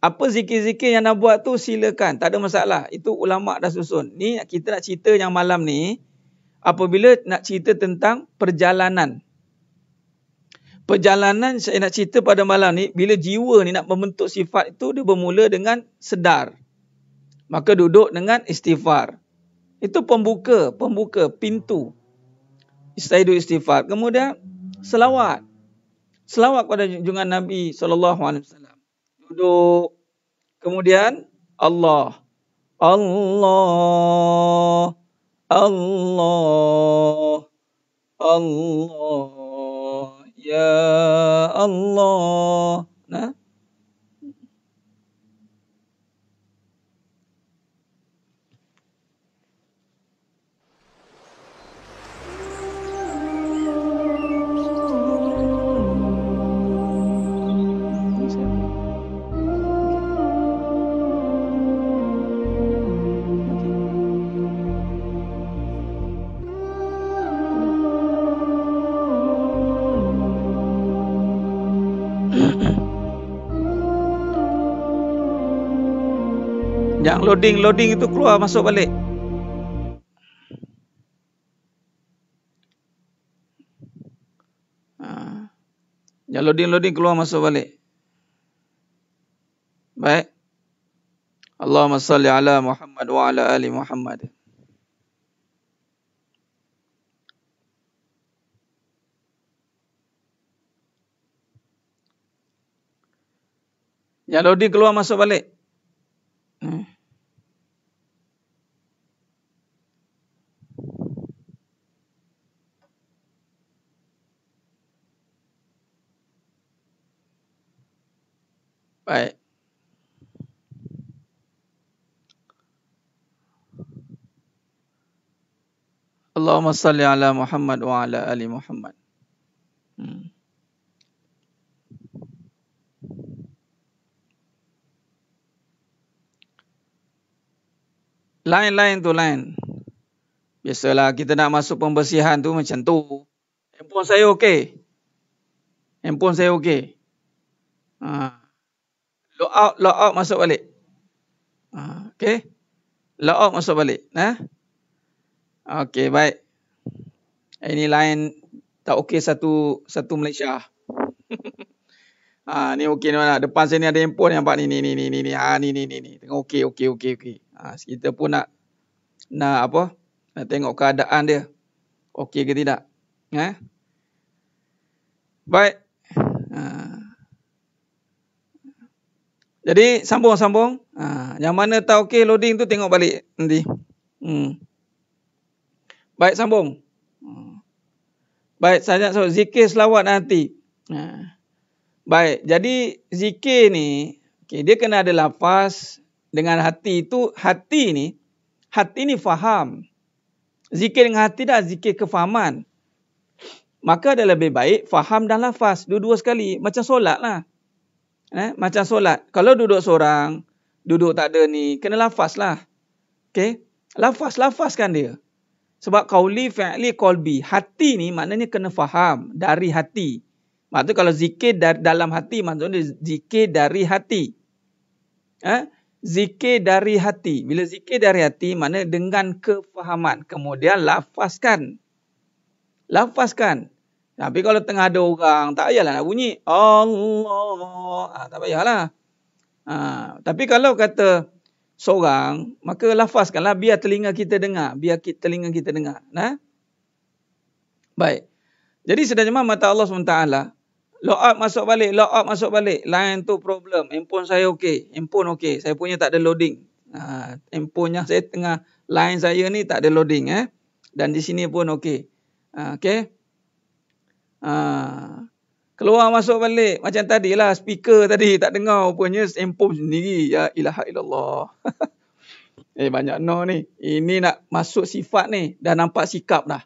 Apa zikir-zikir yang dah buat tu silakan. Tak ada masalah. Itu ulama' dah susun. Ni kita nak cerita yang malam ni. Apabila nak cerita tentang perjalanan. Perjalanan saya nak cerita pada malam ni. Bila jiwa ni nak membentuk sifat itu. Dia bermula dengan sedar. Maka duduk dengan istighfar. Itu pembuka pintu. Istaidu istighfar. Kemudian selawat. Selawat kepada junjungan Nabi SAW. Duduk. Kemudian Allah. Allah. Allah. Allah. Ya Allah. Yang loading itu keluar masuk balik. Yang loading keluar masuk balik. Baik. Allahumma salli ala Muhammad wa ala ali Muhammad. Yang loading keluar masuk balik. Baik. Allahumma salli ala Muhammad wa ala ali Muhammad. Lain tu lain. Biasalah kita nak masuk pembersihan tu macam tu. Handphone saya okey. Log out masuk balik. Okey. Log out masuk balik. Okey, baik. Ini lain tak okey satu Malaysia. Ni okey mana? Depan sini ada handphone nampak ni. Ni. Tengok okey. Kita pun nak apa? Tengok keadaan dia. Okey ke tidak. Baik. Jadi sambung. Yang mana tak okey loading tu tengok balik nanti. Baik, sambung. Baik, saya nak zikir selawat nanti. Baik, jadi zikir ni, dia kena ada lafaz dengan hati tu. Hati ni faham. Zikir dengan hati dah zikir kefahaman. Maka ada lebih baik faham dan lafaz. Dua-dua sekali. Macam solat lah. Macam solat. Kalau duduk seorang, duduk tak ada ni, kena lafaz lah. Okay? Lafazkan dia. Sebab qauli, fi'li, qalbi. Hati ni maknanya kena faham dari hati. Maksudnya kalau zikir dalam hati, maksudnya zikir dari hati. Zikir dari hati. Bila zikir dari hati, maknanya dengan kefahaman. Kemudian lafazkan. Tapi kalau tengah ada orang, tak payahlah nak bunyi Allah. Tak payahlah. Tapi kalau kata seorang, maka lafazkanlah biar telinga kita dengar. Baik. Jadi sebenarnya mata Allah SWT, log out masuk balik. Line tu problem. Handphone saya okey. Saya punya tak ada loading. Handphone yang saya tengah, line saya ni tak ada loading. Dan di sini pun okey. Okey. Keluar masuk balik. Macam tadilah speaker tadi tak dengar rupanya handphone sendiri. Ya ilaha illallah. Banyak no ni. Ini nak masuk sifat ni. Dah nampak sikap dah.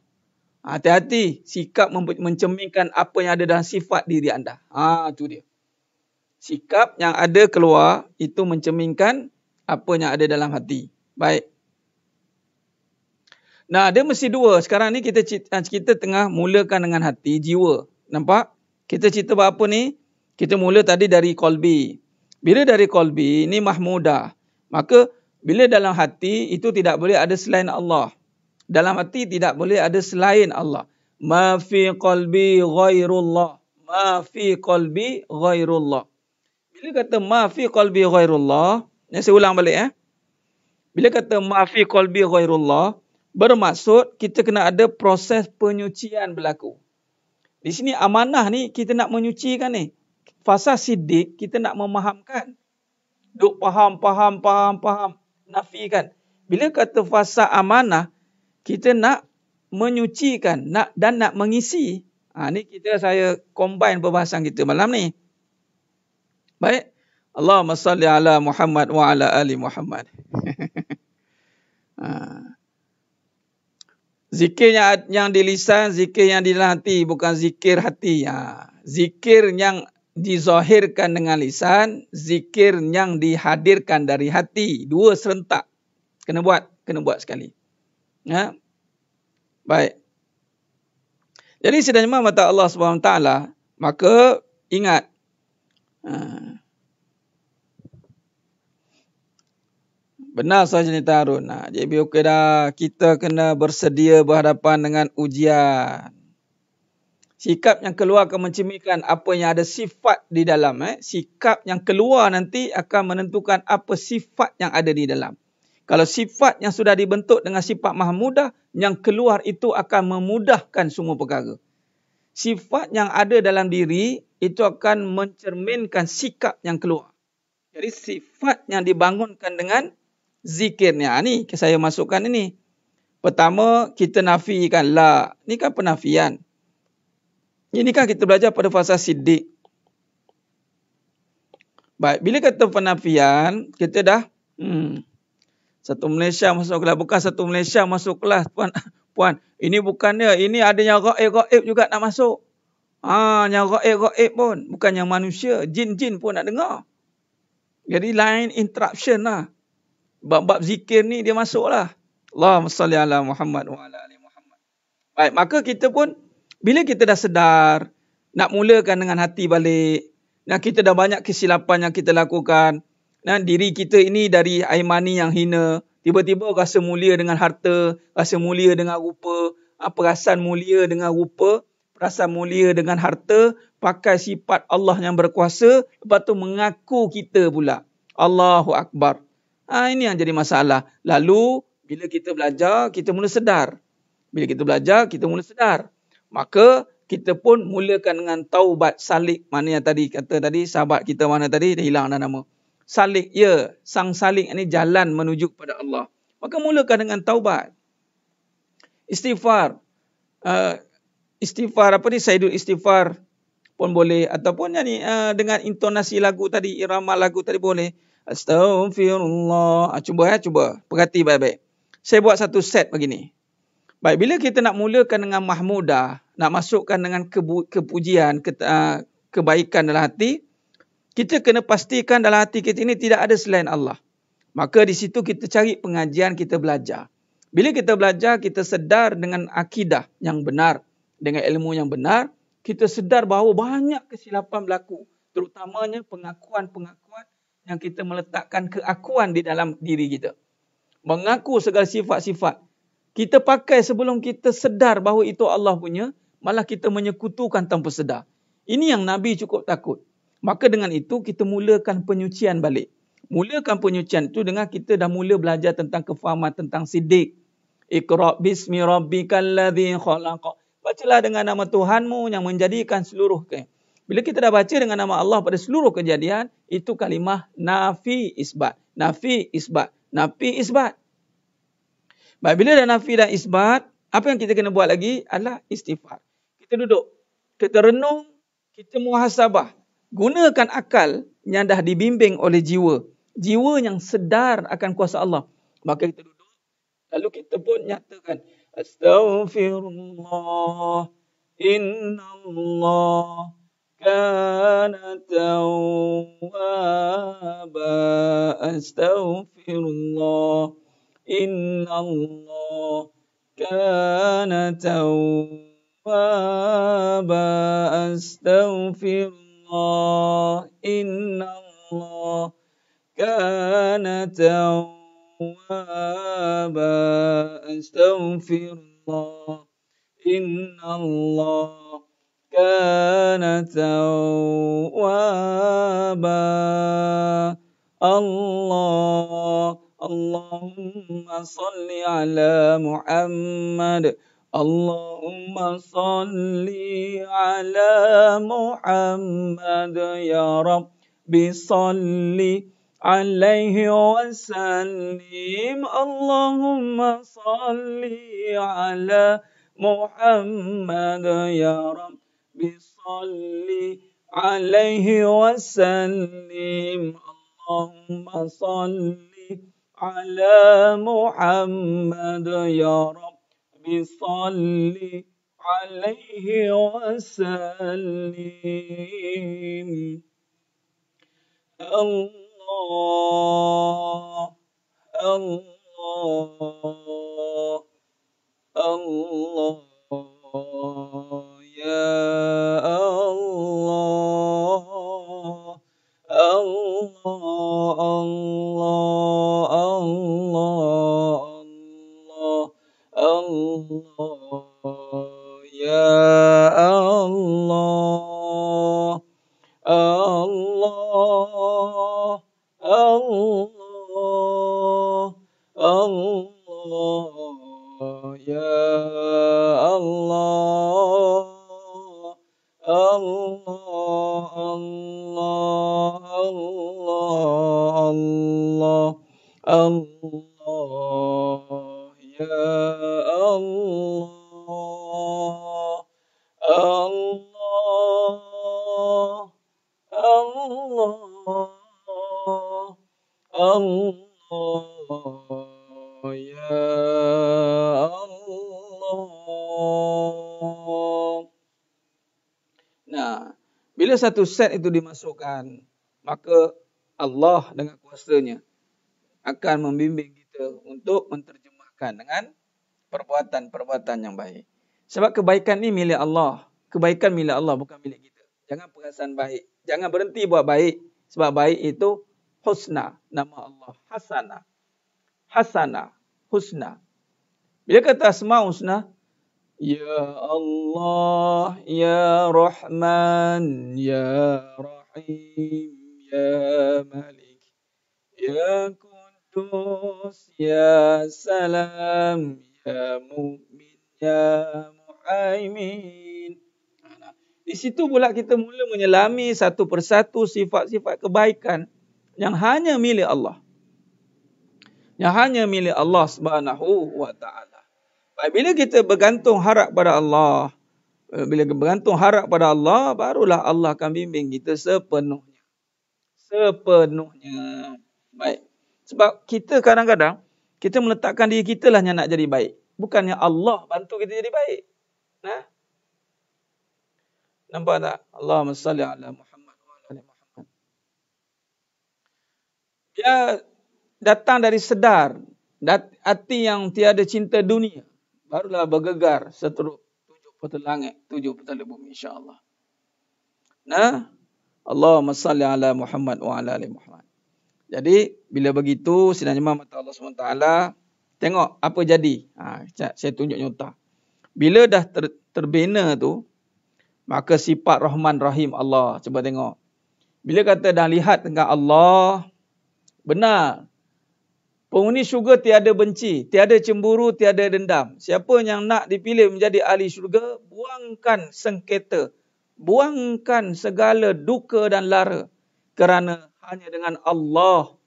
Hati-hati. Sikap mencerminkan apa yang ada dalam sifat diri anda. Itu dia. Sikap yang ada keluar itu mencerminkan apa yang ada dalam hati. Baik. Nah, dia mesti dua. Sekarang ni kita tengah mulakan dengan hati, jiwa. Nampak? Kita cerita apa ni? Kita mula tadi dari qalbi. Bila dari qalbi, ni mahmudah. Maka, bila dalam hati, itu tidak boleh ada selain Allah. Dalam hati tidak boleh ada selain Allah. Ma fi qalbi ghairullah. Bila kata ma fi qalbi ghairullah, saya ulang balik. Bila kata ma fi qalbi ghairullah, bermaksud kita kena ada proses penyucian berlaku. Di sini amanah ni kita nak menyucikan ni. Fasa siddiq kita nak memahamkan. Duk faham, nafikan. Bila kata fasa amanah, kita nak menyucikan dan nak mengisi. Ni saya combine perbahasan kita malam ni. Baik. Allahumma salli ala Muhammad wa ala ali Muhammad. Zikir yang di lisan, zikir yang di hati, bukan zikir hati. Zikir yang dizahirkan dengan lisan, zikir yang dihadirkan dari hati. Dua serentak. Kena buat sekali. Baik. Jadi sedangkan mata Allah SWT, maka ingat. Benar sahaja ni Harun. Jadi okey dah. Kita kena bersedia berhadapan dengan ujian. Sikap yang keluar akan mencerminkan apa yang ada sifat di dalam. Sikap yang keluar nanti akan menentukan apa sifat yang ada di dalam. Kalau sifat yang sudah dibentuk dengan sifat mahmudah, yang keluar itu akan memudahkan semua perkara. Sifat yang ada dalam diri itu akan mencerminkan sikap yang keluar. Jadi sifat yang dibangunkan dengan zikirnya. Ni saya masukkan ini. Pertama, kita nafikan la. Ni kan penafian. Ini kan kita belajar pada fasa siddiq. Baik, bila kata penafian, kita dah satu Malaysia masuk kelas. Bukan satu Malaysia masuk kelas, puan. Ini bukannya, ini ada yang gaib juga nak masuk. Yang gaib pun. Bukan yang manusia. Jin-jin pun nak dengar. Jadi line interruption lah. Bab zikir ni dia masuk lah. Allahumma salli ala Muhammad wa ala ali Muhammad. Baik, maka kita pun, bila kita dah sedar, nak mulakan dengan hati balik, kita dah banyak kesilapan yang kita lakukan, diri kita ini dari air mani yang hina, tiba-tiba rasa mulia dengan harta, rasa mulia dengan rupa, perasaan mulia dengan rupa, perasaan mulia dengan harta, pakai sifat Allah yang berkuasa, lepas tu mengaku kita pula. Allahu Akbar. Ini yang jadi masalah. Lalu Bila kita belajar, kita mula sedar. Bila kita belajar, kita mula sedar. Maka kita pun mulakan dengan taubat salik. Mana yang tadi kata tadi, sahabat kita mana tadi, dah hilang dah nama. Salik, ya. Sang salik ini jalan menuju kepada Allah. Maka mulakan dengan taubat. Istighfar. Istighfar apa ni? Sayyidul istighfar pun boleh. Ataupun dengan intonasi lagu tadi, irama lagu tadi boleh. Astaghfirullah. Cuba. Perhati baik-baik. Saya buat satu set begini. Baik, bila kita nak mulakan dengan mahmudah, nak masukkan dengan kepujian, kebaikan dalam hati, kita kena pastikan dalam hati kita ini tidak ada selain Allah. Maka di situ kita cari pengajian, kita belajar. Bila kita belajar, kita sedar dengan akidah yang benar, dengan ilmu yang benar, kita sedar bahawa banyak kesilapan berlaku. Terutamanya pengakuan-pengakuan yang kita meletakkan keakuan di dalam diri kita. Mengaku segala sifat-sifat. Kita pakai sebelum kita sedar bahawa itu Allah punya, malah kita menyekutukan tanpa sedar. Ini yang Nabi cukup takut. Maka dengan itu kita mulakan penyucian balik. Mulakan penyucian itu dengan kita dah mula belajar tentang kefahaman tentang siddiq. Iqra' bismi rabbikal ladzi khalaq. Bacalah dengan nama Tuhanmu yang menjadikan seluruh kejadian. Bila kita dah baca dengan nama Allah pada seluruh kejadian, itu kalimah nafi isbat. Nafi isbat. Nafi isbat. Baik, bila dah nafi dan isbat, apa yang kita kena buat lagi adalah istighfar. Kita duduk, kita renung, kita muhasabah. Gunakan akal yang dah dibimbing oleh jiwa. Jiwa yang sedar akan kuasa Allah. Maka kita duduk, lalu kita pun nyatakan, Astaghfirullah, innallah kana tawwaba. Astaghfirullah, innallah kana tawwaba. Astaghfirullah, innallah kana tawwaba. Astaghfirullah, innallah kana tawwaba. Allahumma salli ala Muhammad. Allahumma salli ala Muhammad. Ya Rabbi salli alaihi wa sallim. Allahumma salli ala Muhammad. Ya Rabbi salli alaihi wa sallim. Allahumma salli ala Muhammad. Ya Rabbi salli alaihi wa sallim. Allah, Allah, Allah, ya Allah, Allah, Allah, Allah, Allah, ya Allah, Allah, Allah, Allah, ya Allah, Allah, Allah, Allah, Allah, ya Allah, Allah, Allah, Allah, ya Allah. Nah, bila satu set itu dimasukkan, maka Allah dengan kuasanya akan membimbing kita untuk menterjemahkan dengan perbuatan-perbuatan yang baik. Sebab kebaikan ni milik Allah. Kebaikan milik Allah, bukan milik kita. Jangan perasaan baik. Jangan berhenti buat baik. Sebab baik itu husna. Nama Allah. Hasanah. Hasanah. Husna. Bila kata asma husna, Ya Allah, Ya Rahman, Ya Rahim, Ya Malik, Ya Quddus, Quddus ya salam ya mu'min ya muhaimin. Di situ pula kita mula menyelami satu persatu sifat-sifat kebaikan yang hanya milik Allah. Yang hanya milik Allah Subhanahu wa taala. Bila kita bergantung harap pada Allah, bila bergantung harap pada Allah, barulah Allah akan bimbing kita sepenuhnya. Sepenuhnya. Baik. Sebab kita kadang-kadang kita meletakkan diri kita lah yang nak jadi baik. Bukannya Allah bantu kita jadi baik. Nah. Nampak tak? Allahumma salli ala Muhammad wa ala ali Muhammad. Dia datang dari sedar, hati yang tiada cinta dunia. Barulah bergegar seteruk 7 petala langit, 7 petala bumi, insya-Allah. Nah, Allahumma salli ala Muhammad wa ala ali Muhammad. Jadi, bila begitu, sidang jemaah mata Allah SWT, tengok apa jadi. Saya tunjuk nyata. Bila dah terbina tu, maka sifat Rahman Rahim Allah. Cuba tengok. Bila kata dah lihat dengan Allah, benar. Penghuni syurga tiada benci, tiada cemburu, tiada dendam. Siapa yang nak dipilih menjadi ahli syurga, buangkan sengketa. Buangkan segala duka dan lara. Kerana hanya dengan Allah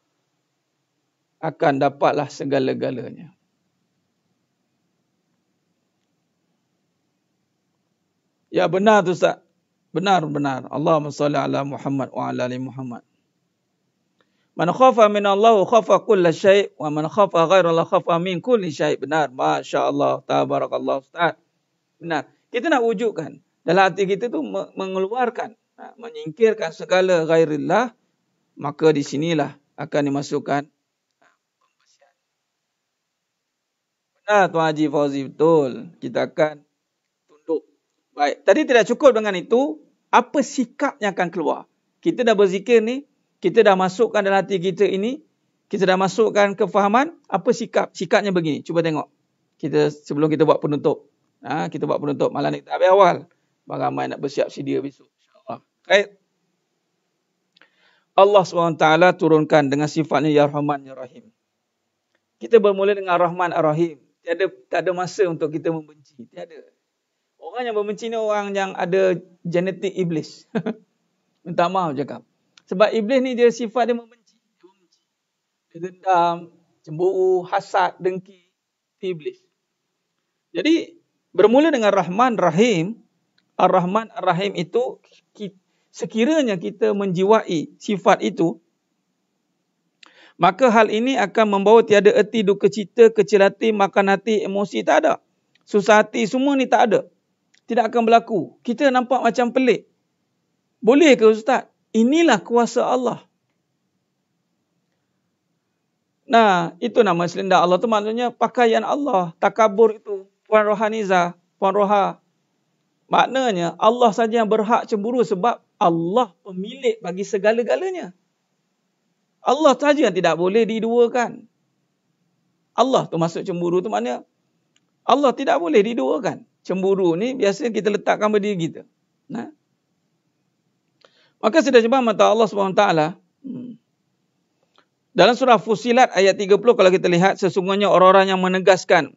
akan dapatlah segala-galanya. Ya benar tu Ustaz. Benar. Allahumma salli ala Muhammad wa ala ali Muhammad. Man khafa min Allah khafa kulla syai' wa man khafa ghaira Allah khafa min kulli syai'. Benar. Masya-Allah. Tabarakallah Ustaz. Benar. Kita nak wujudkan dalam hati kita tu mengeluarkan, menyingkirkan segala ghairillah, maka di sinilah akan dimasukkan pembersihan. Benar Tuan Haji Fauzi, betul. Kita akan tunduk. Baik, tadi tidak cukup dengan itu, apa sikap yang akan keluar? Kita dah berzikir ni, kita dah masukkan dalam hati kita ini, kita dah masukkan kefahaman, apa sikap? Sikapnya begini, cuba tengok. Sebelum kita buat penutup. Kita buat penutup malam ni, tak habis awal. Ramai nak bersiap sedia besok. InsyaAllah. Baik. Allah SWT turunkan dengan sifatnya Ya Rahman Ya Rahim. Kita bermula dengan Rahman Ar-Rahim. Tak ada masa untuk kita membenci. Tiada. Orang yang membenci ni orang yang ada genetik iblis. Minta maaf cakap. Sebab iblis ni dia sifat dia membenci. Dia dendam, cemburu, hasad, dengki. Iblis. Jadi bermula dengan Rahman Rahim. Ar-Rahman Ar-Rahim itu sekiranya kita menjiwai sifat itu, maka hal ini akan membawa tiada erti duka cita, kecil hati, makan hati, emosi, tak ada. Susah hati, semua ni tak ada. Tidak akan berlaku. Kita nampak macam pelik. Boleh ke Ustaz? Inilah kuasa Allah. Nah, itu nama selenda Allah tu maksudnya pakaian Allah. Takabur itu. Puan Rohaniza, Puan Roha. Maknanya Allah saja yang berhak cemburu sebab Allah pemilik bagi segala-galanya. Allah saja yang tidak boleh diduakan. Allah tu masuk cemburu tu maknanya Allah tidak boleh diduakan. Cemburu ni biasanya kita letakkan pada diri kita. Nah. Maka sudah jemaah mata Allah SWT. Dalam surah Fussilat ayat 30 kalau kita lihat sesungguhnya orang-orang yang menegaskan.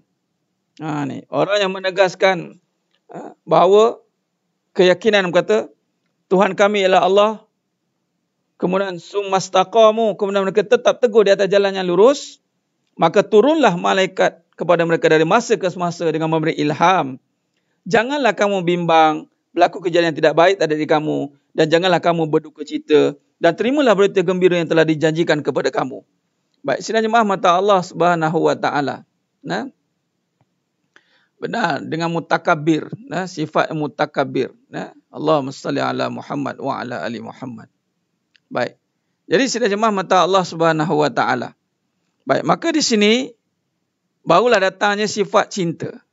Orang yang menegaskan bahawa keyakinan berkata Tuhan kami ialah Allah, kemudian summastaqamu, kemudian mereka tetap teguh di atas jalan yang lurus, maka turunlah malaikat kepada mereka dari masa ke masa dengan memberi ilham. Janganlah kamu bimbang, berlaku kejadian tidak baik tak dari kamu, dan janganlah kamu berduka cita, dan terimalah berita gembira yang telah dijanjikan kepada kamu. Baik, sidang jemaah mata Allah Subhanahu wa taala. Benar, dengan mutakabir, sifat mutakabir. Allahumma salli ala Muhammad wa ala ali Muhammad. Baik. Jadi sidang jemaah mata Allah Subhanahu wa taala. Baik, maka di sini barulah datangnya sifat cinta.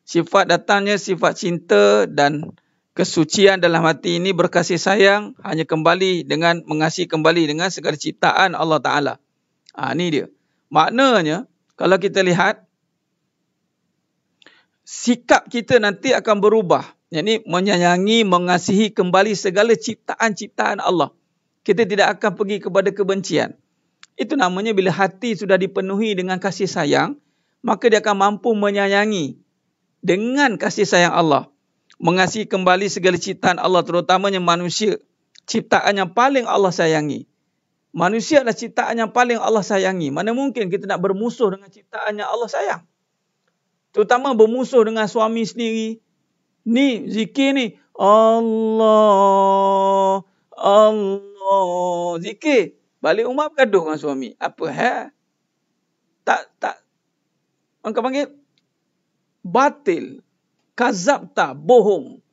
Sifat datangnya sifat cinta dan kesucian dalam hati ini berkasih sayang hanya kembali dengan mengasihi kembali dengan segala ciptaan Allah Taala. Ini dia. Maknanya kalau kita lihat sikap kita nanti akan berubah. Yakni menyayangi, mengasihi kembali segala ciptaan-ciptaan Allah. Kita tidak akan pergi kepada kebencian. Itu namanya bila hati sudah dipenuhi dengan kasih sayang, maka dia akan mampu menyayangi dengan kasih sayang Allah. Mengasihi kembali segala ciptaan Allah, terutamanya manusia. Ciptaan yang paling Allah sayangi. Manusia adalah ciptaan yang paling Allah sayangi. Mana mungkin kita nak bermusuh dengan ciptaan yang Allah sayang. Terutama bermusuh dengan suami sendiri. Ni, zikir ni. Allah, Allah. Zikir. Balik rumah bergaduh dengan suami. Apa Tak. Orang panggil batil. Kazabta, bohong.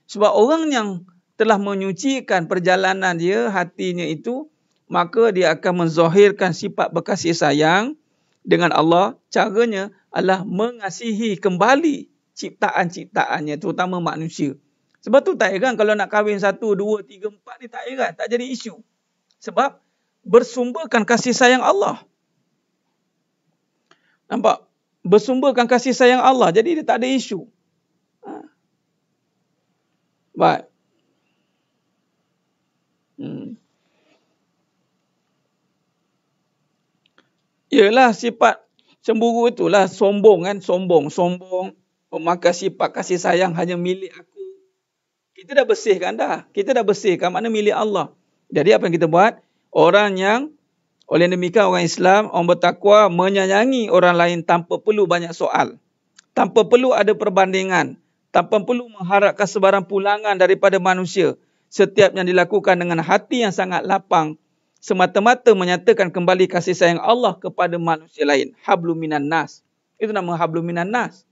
Sebab orang yang telah menyucikan perjalanan dia, hatinya itu, maka dia akan menzahirkan sifat berkasih sayang dengan Allah. Caranya adalah mengasihi kembali ciptaan-ciptaannya, terutama manusia. Sebab tu tak heran kalau nak kahwin 1, 2, 3, 4 ni tak heran, tak jadi isu. Sebab bersumberkan kasih sayang Allah. Nampak? Bersumberkan kasih sayang Allah. Jadi dia tak ada isu. Baik. Yalah, sifat cemburu itulah sombong kan. Sombong. Maka sifat kasih sayang hanya milik aku. Kita dah bersihkan dah. Mana milik Allah. Jadi apa yang kita buat? Orang yang, oleh demikian orang Islam, orang bertakwa menyayangi orang lain tanpa perlu banyak soal. Tanpa perlu ada perbandingan. Tanpa perlu mengharapkan sebarang pulangan daripada manusia. Setiap yang dilakukan dengan hati yang sangat lapang, semata-mata menyatakan kembali kasih sayang Allah kepada manusia lain. Hablum minan nas. Itu nama hablum minan nas.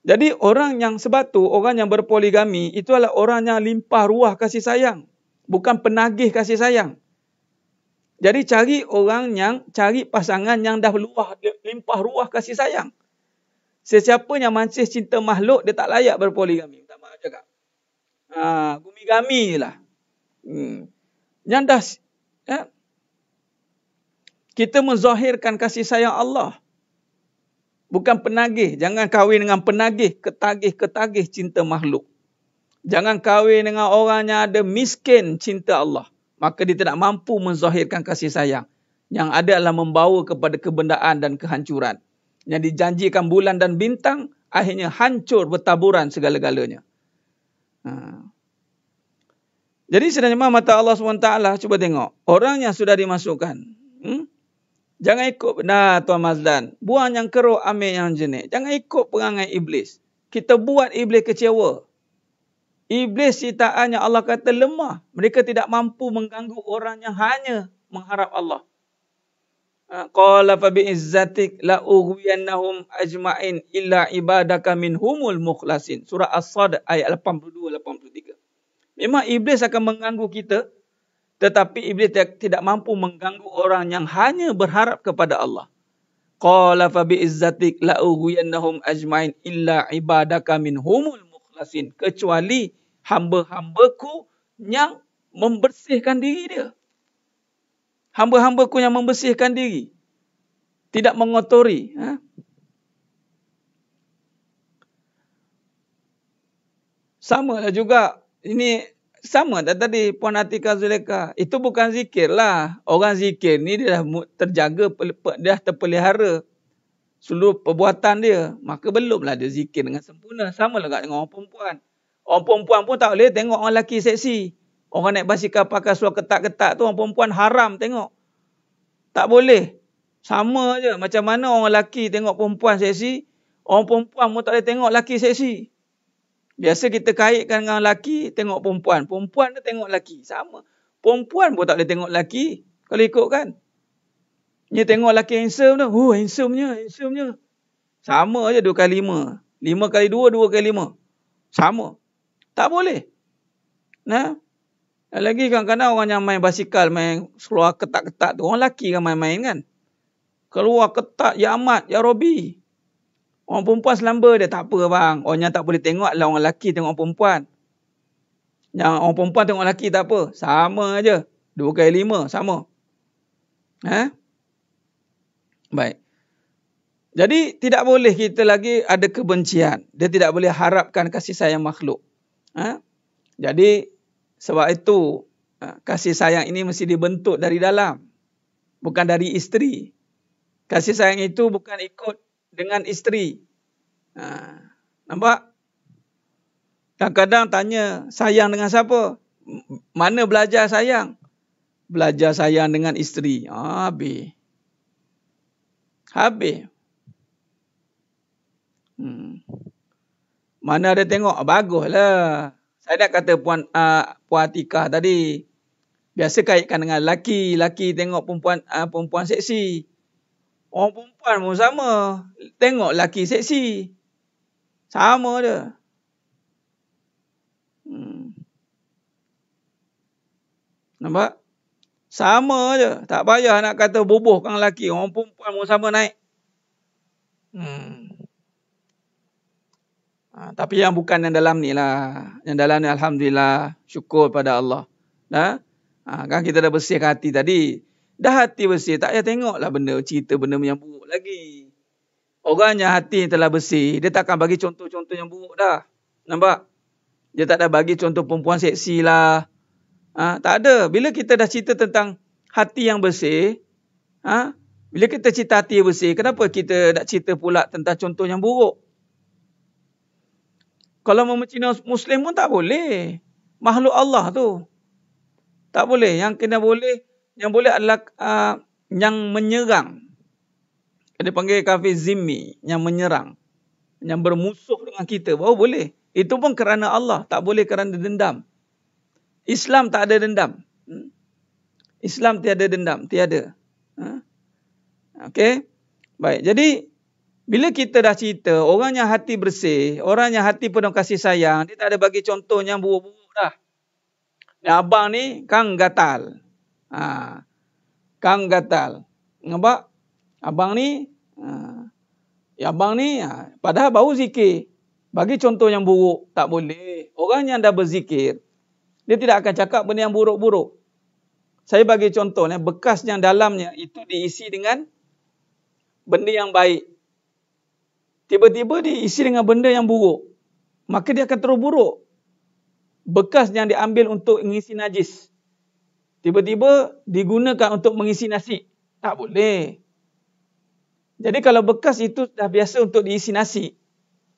Jadi orang yang sebatu, orang yang berpoligami, itu adalah orang yang limpah ruah kasih sayang. Bukan penagih kasih sayang. Jadi cari pasangan yang dah limpah ruah kasih sayang. Sesiapa yang mancing cinta makhluk, dia tak layak berpoligami. Tak maaf cakap. Gumi-gami je lah. Yang dah kita menzahirkan kasih sayang Allah, bukan penagih. Jangan kahwin dengan penagih, ketagih cinta makhluk. Jangan kahwin dengan orang yang ada miskin cinta Allah, maka dia tidak mampu menzahirkan kasih sayang. Yang ada adalah membawa kepada kebendaan dan kehancuran. Yang dijanjikan bulan dan bintang, akhirnya hancur bertaburan segala-galanya. Jadi sebenarnya mata Allah SWT, cuba tengok. Orang yang sudah dimasukkan. Jangan ikut, Tuan Mazlan. Buang yang keruk, ambil yang jenik. Jangan ikut perangai iblis. Kita buat iblis kecewa. Iblis ciptaannya Allah kata lemah. Mereka tidak mampu mengganggu orang yang hanya mengharap Allah. Qala fa bi izzatik la ughwiyannahum ajma'in illa ibadaka minhumul mukhlasin. Surah As-Sad ayat 82-83. Memang iblis akan mengganggu kita, tetapi iblis tidak mampu mengganggu orang yang hanya berharap kepada Allah. Qala fa bi izzatik la ughwiyannahum ajma'in illa ibadaka minhumul mukhlasin. Kecuali hamba-hambaku yang membersihkan diri dia. Hamba-hambaku yang membersihkan diri. Tidak mengotori. Sama lah juga. Ini sama tak tadi Puan Atika Zuleka. Itu bukan zikir lah. Orang zikir ni dia dah terjaga, dia dah terpelihara seluruh perbuatan dia. Maka belumlah dia zikir dengan sempurna. Sama lah dengan orang perempuan. Orang perempuan pun tak boleh tengok orang lelaki seksi. Orang naik basikal pakai seluar ketat-ketat tu, orang perempuan haram tengok. Tak boleh. Sama je. Macam mana orang lelaki tengok perempuan seksi, orang perempuan pun tak boleh tengok lelaki seksi. Biasa kita kaitkan dengan lelaki, tengok perempuan. Perempuan dia tengok lelaki. Sama. Perempuan pun tak boleh tengok lelaki. Kalau ikutkan. Dia tengok lelaki handsome tu. Handsome-nya. Sama je 2 kali 5. 5 kali 2, 2 kali 5. Sama. Tak boleh. Lagi kadang-kadang orang yang main basikal, main keluar ketat-ketat tu, orang lelaki kan main-main kan. Keluar ketat, ya amat, ya Robi. Orang perempuan selamba dia, tak apa bang. Orang yang tak boleh tengok adalah orang lelaki tengok perempuan. Yang orang perempuan tengok lelaki tak apa. Sama aja. 2 kali 5, sama. Baik. Jadi tidak boleh kita lagi ada kebencian. Dia tidak boleh harapkan kasih sayang makhluk. Jadi sebab itu kasih sayang ini mesti dibentuk dari dalam. bukan dari isteri. Kasih sayang itu bukan ikut dengan isteri. Nampak? Kadang-kadang tanya, sayang dengan siapa? Mana belajar sayang? Belajar sayang dengan isteri. Habis. Mana ada tengok? Baguslah. Saya nak kata Puan Atikah tadi. Biasa kaitkan dengan lelaki. Lelaki tengok perempuan seksi. Orang perempuan pun sama. Tengok lelaki seksi. Sama dia. Nampak? Sama je. Tak payah nak kata bubuhkan lelaki. Orang perempuan pun sama naik. Tapi yang bukan yang dalam ni lah. Yang dalam ni Alhamdulillah. Syukur pada Allah. Kan kita dah bersihkan hati tadi. Dah hati bersih. Tak payah tengoklah cerita benda yang buruk lagi. Orangnya hati yang telah bersih. Dia takkan bagi contoh-contoh yang buruk dah. Nampak? Dia tak ada bagi contoh perempuan seksi lah. Tak ada. Bila kita dah cerita tentang hati yang bersih. Bila kita cerita hati yang bersih. Kenapa kita nak cerita pula tentang contoh yang buruk? Kalau memecina Muslim pun tak boleh. Makhluk Allah tu. Tak boleh. Yang boleh adalah yang menyerang. Dia panggil kafir zimmi. Yang menyerang. Yang bermusuh dengan kita. Baru boleh. Itu pun kerana Allah. Tak boleh kerana dendam. Islam tak ada dendam. Islam tiada dendam. Tiada. Okey. Baik. Jadi, bila kita dah cerita, orang yang hati bersih, orang yang hati penuh kasih sayang, dia tak ada bagi contoh yang buruk-buruk dah. Yang abang ni, Kang Gatal. Kang Gatal. Nampak? Abang ni, padahal baru zikir. Bagi contoh yang buruk, tak boleh. Orang yang dah berzikir, dia tidak akan cakap benda yang buruk-buruk. Saya bagi contoh, bekas yang dalamnya itu diisi dengan benda yang baik. Tiba-tiba diisi dengan benda yang buruk. Maka dia akan terus buruk. Bekas yang diambil untuk mengisi najis. Tiba-tiba digunakan untuk mengisi nasi. Tak boleh. Jadi kalau bekas itu dah biasa untuk diisi nasi,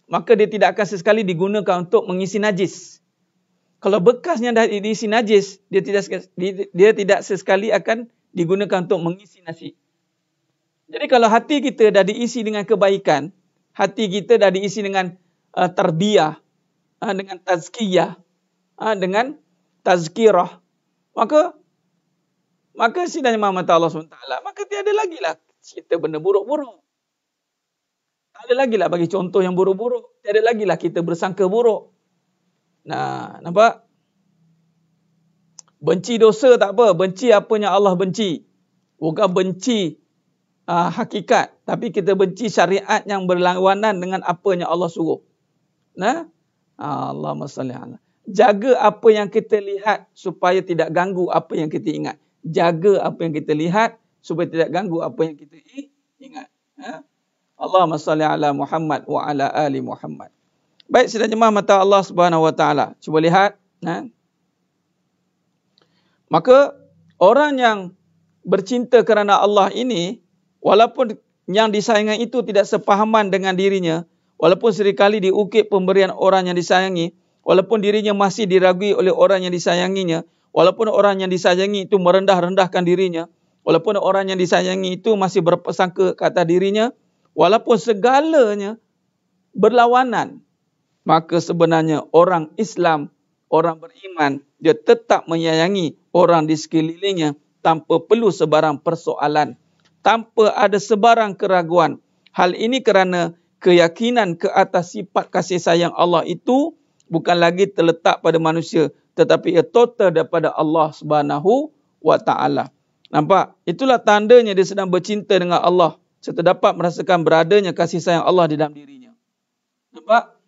maka dia tidak akan sesekali digunakan untuk mengisi najis. Kalau bekasnya dah diisi najis, dia tidak sesekali akan digunakan untuk mengisi nasi. Jadi kalau hati kita dah diisi dengan kebaikan, hati kita dah diisi dengan tarbiyah, dengan tazkiyah, dengan tazkirah, maka sidang mata Allah SWT, maka tiada lagi lah cerita benda buruk-buruk. Tak ada lagi lah bagi contoh yang buruk-buruk. Tiada lagi lah kita bersangka buruk. Nampak? Benci dosa tak apa. Benci apa yang Allah benci. Bukan benci hakikat. Tapi kita benci syariat yang berlawanan dengan apa yang Allah suruh. Allahumma salli ala. Jaga apa yang kita lihat supaya tidak ganggu apa yang kita ingat. Jaga apa yang kita lihat supaya tidak ganggu apa yang kita ingat. Allahumma salli ala Muhammad wa ala ali Muhammad. Baik, sidang jemaah mata Allah Subhanahu wa taala. Cuba lihat, maka orang yang bercinta kerana Allah ini, walaupun yang disayangi itu tidak sepahaman dengan dirinya, walaupun seringkali diukit pemberian orang yang disayangi, walaupun dirinya masih diragui oleh orang yang disayanginya, walaupun orang yang disayangi itu merendah-rendahkan dirinya, walaupun orang yang disayangi itu masih berpersangka kata dirinya, walaupun segalanya berlawanan, maka sebenarnya orang Islam, orang beriman, dia tetap menyayangi orang di sekelilingnya tanpa perlu sebarang persoalan, tanpa ada sebarang keraguan. Hal ini kerana keyakinan ke atas sifat kasih sayang Allah itu bukan lagi terletak pada manusia, tetapi ia total daripada Allah Subhanahu wa taala. Nampak? Itulah tandanya dia sedang bercinta dengan Allah, serta dapat merasakan beradanya kasih sayang Allah di dalam dirinya. Nampak?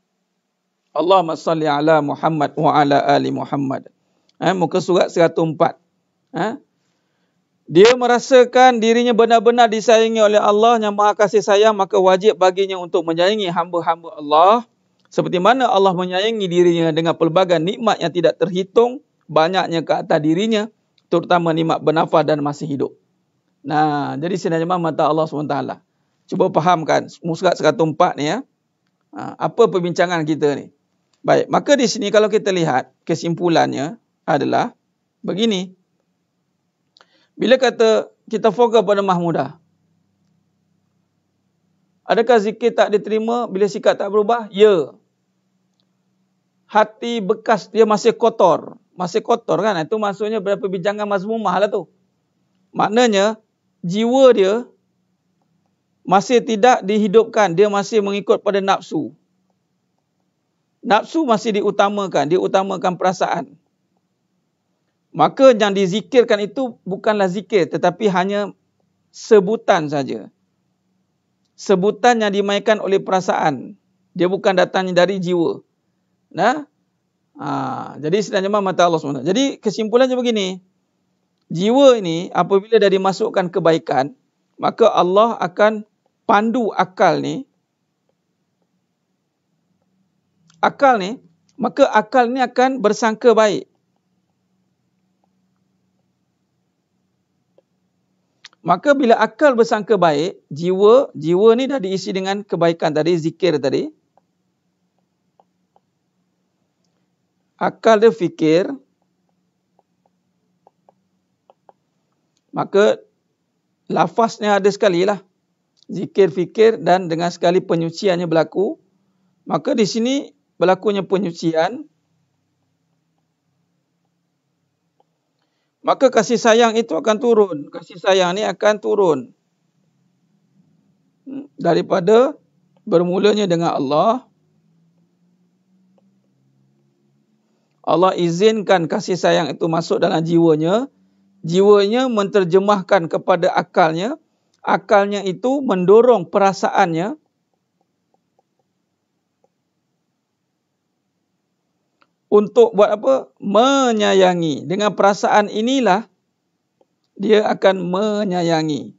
Allahumma salli ala Muhammad wa ala ali Muhammad. Muka surat 104. Dia merasakan dirinya benar-benar disayangi oleh Allah yang Maha Kasih Sayang, maka wajib baginya untuk menyayangi hamba-hamba Allah seperti mana Allah menyayangi dirinya dengan pelbagai nikmat yang tidak terhitung banyaknya ke atas dirinya, terutama nikmat bernafas dan masih hidup. Nah, jadi sebenarnya mata Allah SWT. Cuba fahamkan Muskat 104 ni ya. Apa perbincangan kita ni? Baik, maka di sini kalau kita lihat kesimpulannya adalah begini. Bila kata kita fokus pada mahmudah, adakah zikir tak diterima bila sikap tak berubah? Ya. Hati bekas dia masih kotor. Masih kotor kan? Itu maksudnya perbincangan mazmumah lah tu. Maknanya, jiwa dia masih tidak dihidupkan. Dia masih mengikut pada nafsu. Nafsu masih diutamakan. Dia utamakan perasaan. Maka yang dizikirkan itu bukanlah zikir. Tetapi hanya sebutan saja. Sebutan yang dimainkan oleh perasaan. Dia bukan datangnya dari jiwa. Nah, jadi sebenarnya mata Allah SWT. Jadi kesimpulannya begini. Jiwa ini apabila dah dimasukkan kebaikan, maka Allah akan pandu akal ni. Maka akal ni akan bersangka baik. Maka bila akal bersangka baik, jiwa ni dah diisi dengan kebaikan tadi, zikir tadi. Akal dia fikir, maka lafaznya ada sekali lah. Zikir, fikir dan dengan sekali penyuciannya berlaku. Maka di sini berlakunya penyucian. Maka kasih sayang itu akan turun. Kasih sayang ni akan turun. Daripada bermulanya dengan Allah. Allah izinkan kasih sayang itu masuk dalam jiwanya. Jiwanya menterjemahkan kepada akalnya. Akalnya itu mendorong perasaannya. Untuk buat apa? Menyayangi. Dengan perasaan inilah dia akan menyayangi.